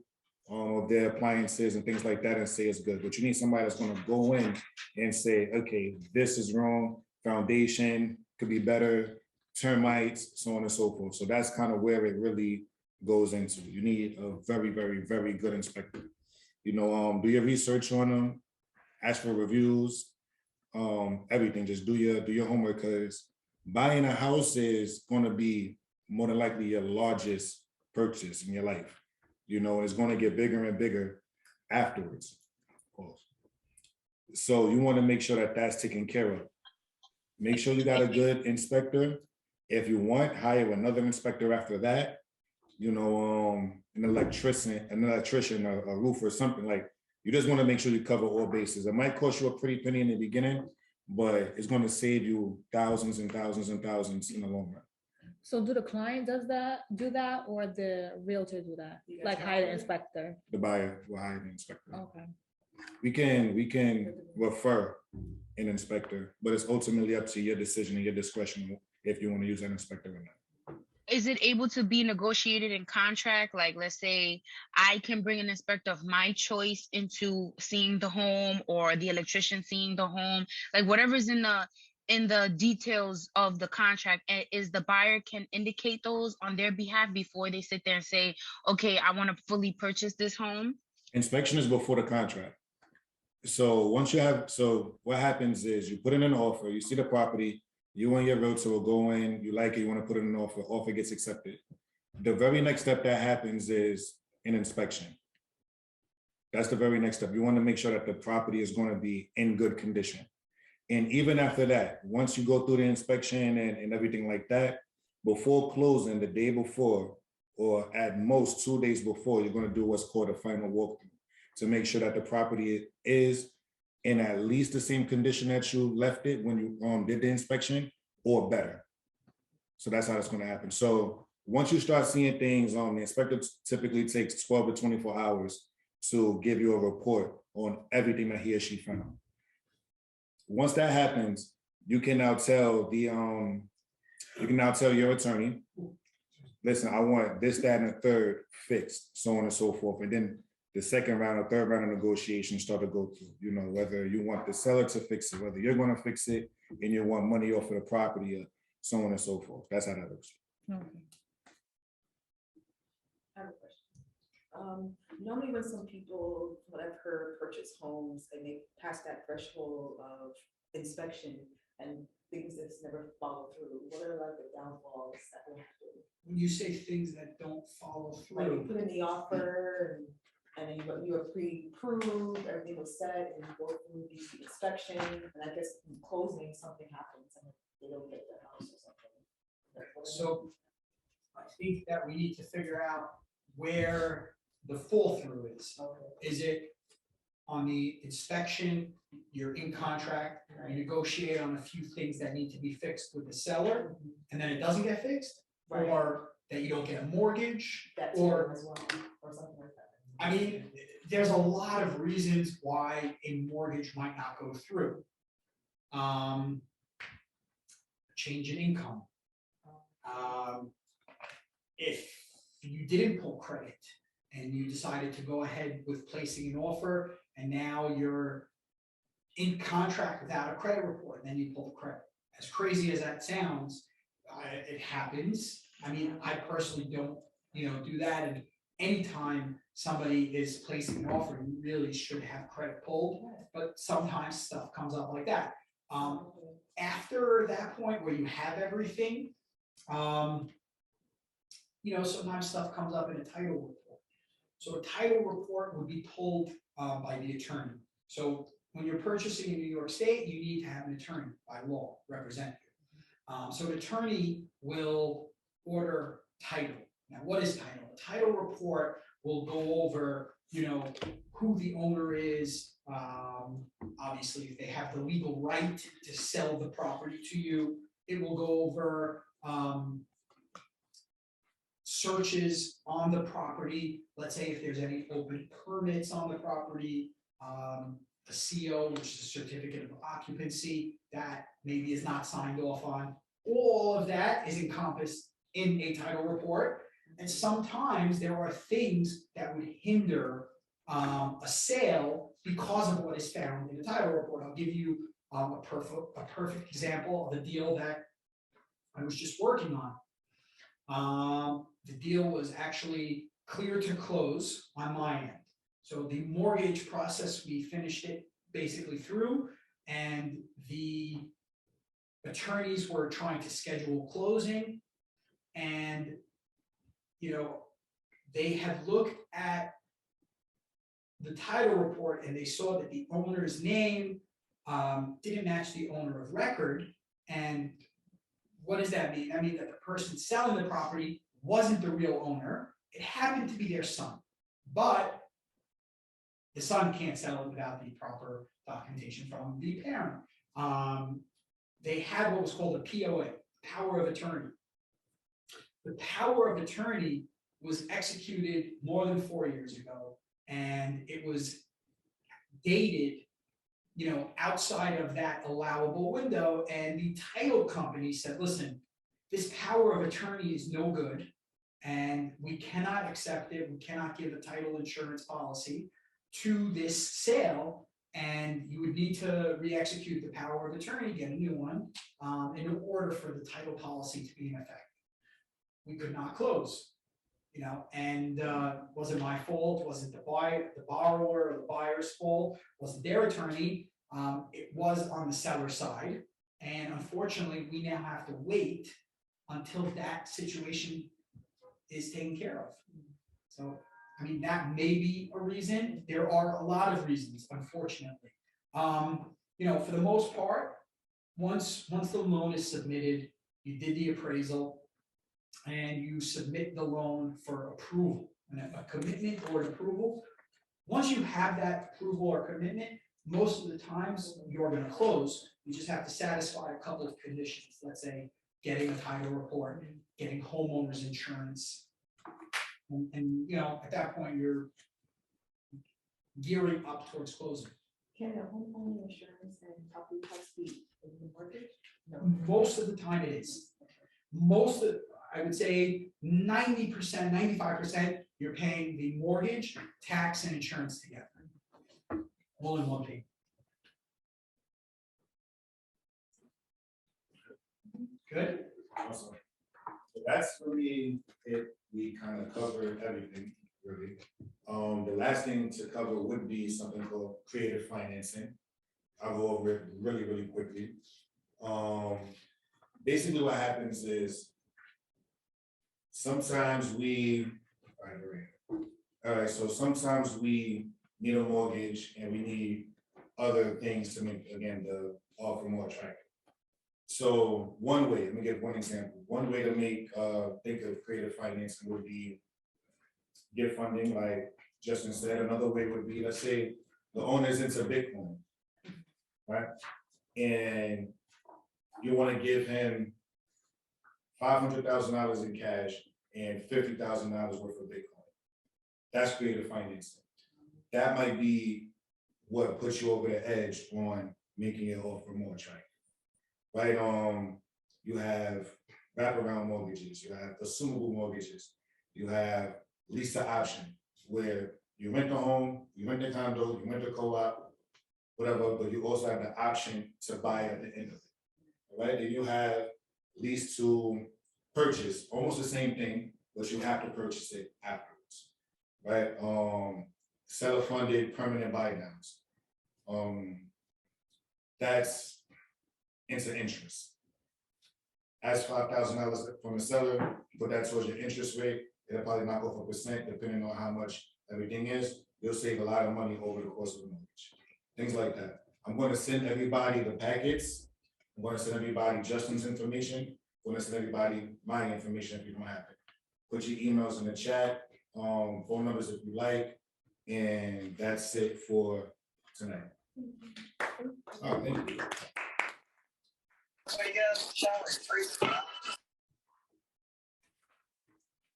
of their appliances and things like that and say it's good. But you need somebody that's gonna go in and say, okay, this is wrong, foundation could be better, termites, so on and so forth. So that's kind of where it really goes into. You need a very, very, very good inspector. You know, do your research on them, ask for reviews, everything. Just do your homework, because buying a house is going to be more than likely your largest purchase in your life. You know, it's going to get bigger and bigger afterwards, of course. So you want to make sure that that's taken care of. Make sure you got a good inspector. If you want, hire another inspector after that. You know, an electrician, a roofer, something like. You just want to make sure you cover all bases. It might cost you a pretty penny in the beginning, but it's going to save you thousands and thousands and thousands in the long run. So do the client do that, or the realtor do that? Like hire the inspector? The buyer will hire the inspector. Okay. We can refer an inspector, but it's ultimately up to your decision and your discretion if you want to use an inspector or not. Is it able to be negotiated in contract? Like, let's say I can bring an inspector of my choice into seeing the home, or the electrician seeing the home, like whatever's in the details of the contract, is the buyer can indicate those on their behalf before they sit there and say, okay, I want to fully purchase this home? Inspection is before the contract. So what happens is you put in an offer, you see the property, you and your realtor will go in, you like it, you want to put in an offer gets accepted. The very next step that happens is an inspection. That's the very next step. You want to make sure that the property is going to be in good condition. And even after that, once you go through the inspection and everything like that, before closing, the day before, or at most 2 days before, you're going to do what's called a final walkthrough to make sure that the property is in at least the same condition that you left it when you did the inspection, or better. So that's how it's going to happen. So once you start seeing things, the inspector typically takes 12 to 24 hours to give you a report on everything that he or she found. Once that happens, you can now tell your attorney, listen, I want this, that, and the third fixed, so on and so forth. And then the second round or third round of negotiations start to go through, you know, whether you want the seller to fix it, whether you're going to fix it and you want money off of the property, or so on and so forth. That's how that works. Okay. I have a question. Normally when some people, what I've heard, purchase homes and they pass that threshold of inspection and things that's never followed through, what are like the downfalls that will happen? When you say things that don't follow Like you through, put in the offer and then you were pre-approved, everything was set, and you go through the inspection, and I guess in closing, something happens and they don't get their house or something. so I think that we need to figure out where the fall through is. Okay. Is it on the inspection, you're in contract, you negotiate on a few things that need to be fixed with the seller, and then it doesn't get fixed? Right. Or that you don't get a mortgage, That or, too as well, or something like that. I mean, there's a lot of reasons why a mortgage might not go through. Change in income. If you didn't pull credit and you decided to go ahead with placing an offer, and now you're in contract without a credit report, and then you pull the credit. As crazy as that sounds, it happens. I mean, I personally don't, do that. And anytime somebody is placing an offer, you really should have credit pulled, but sometimes stuff comes up like that. After that point where you have everything, sometimes stuff comes up in a title report. So a title report would be pulled by the attorney. So when you're purchasing in New York State, you need to have an attorney by law represent you. So an attorney will order title. Now, what is title? A title report will go over, who the owner is. Obviously, if they have the legal right to sell the property to you, it will go over searches on the property. Let's say if there's any open permits on the property, a CO, which is a certificate of occupancy, that maybe is not signed off on. All of that is encompassed in a title report. And sometimes there are things that would hinder a sale because of what is found in the title report. I'll give you a perfect example of a deal that I was just working on. The deal was actually clear to close on my end. So the mortgage process, we finished it basically through, and the attorneys were trying to schedule closing, and they had looked at the title report and they saw that the owner's name didn't match the owner of record. And what does that mean? That means that the person selling the property wasn't the real owner. It happened to be their son, but the son can't sell it without the proper documentation from the parent. They had what was called a POA, power of attorney. The power of attorney was executed more than 4 years ago, and it was dated, outside of that allowable window. And the title company said, listen, this power of attorney is no good, and we cannot accept it. We cannot give a title insurance policy to this sale, and you would need to re-execute the power of attorney, get a new one, in order for the title policy to be in effect. We could not close, and wasn't my fault, wasn't the borrower or the buyer's fault, wasn't their attorney, it was on the seller side. And unfortunately, we now have to wait until that situation is taken care of. So, that may be a reason. There are a lot of reasons, unfortunately. For the most part, once the loan is submitted, you did the appraisal, and you submit the loan for approval, and a commitment or an approval. Once you have that approval or commitment, most of the times you're going to close. You just have to satisfy a couple of conditions. Let's say getting a title report, getting homeowners insurance, and at that point you're gearing up towards closing. Can a homeowner insurance and property tax be in the mortgage? No. Most of the time it is. I would say 90%, 95%, you're paying the mortgage, tax, and insurance together, all in one payment. Good. Awesome. So that's really it. We kind of covered everything, really. The last thing to cover would be something called creative financing. I'll go over it really, really quickly. Basically what happens is sometimes so sometimes we need a mortgage and we need other things to make, again, the offer more attractive. So one way, let me give one example. One way to think of creative financing would be get funding, like Justin said. Another way would be, let's say the owner's into Bitcoin, right? And you want to give him $500,000 in cash and $50,000 worth of Bitcoin. That's creative financing. That might be what puts you over the edge on making it offer more attractive, right? You have wraparound mortgages, you have assumable mortgages, you have lease to option, where you rent a home, you rent a condo, you rent a co-op, whatever, but you also have the option to buy at the end of it, right? And you have lease to purchase, almost the same thing, but you have to purchase it afterwards, right? Seller funded permanent buy downs. That's into interest. Ask $5,000 from the seller, put that towards your interest rate, it'll probably knock off 1% depending on how much everything is. You'll save a lot of money over the course of the mortgage. Things like that. I'm going to send everybody the packets. I'm going to send everybody Justin's information. I'm going to send everybody my information if you don't have it. Put your emails in the chat, phone numbers if you like, and that's it for tonight. Oh, thank you.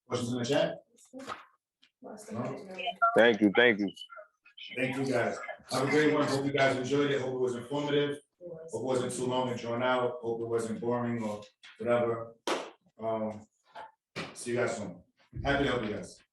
Questions in the chat? No? Thank you. Thank you, guys. Have a great one. Hope you guys enjoyed it. Hope it was informative. Hope it wasn't too long and drawn out. Hope it wasn't boring or whatever. See you guys soon. Happy to help you guys.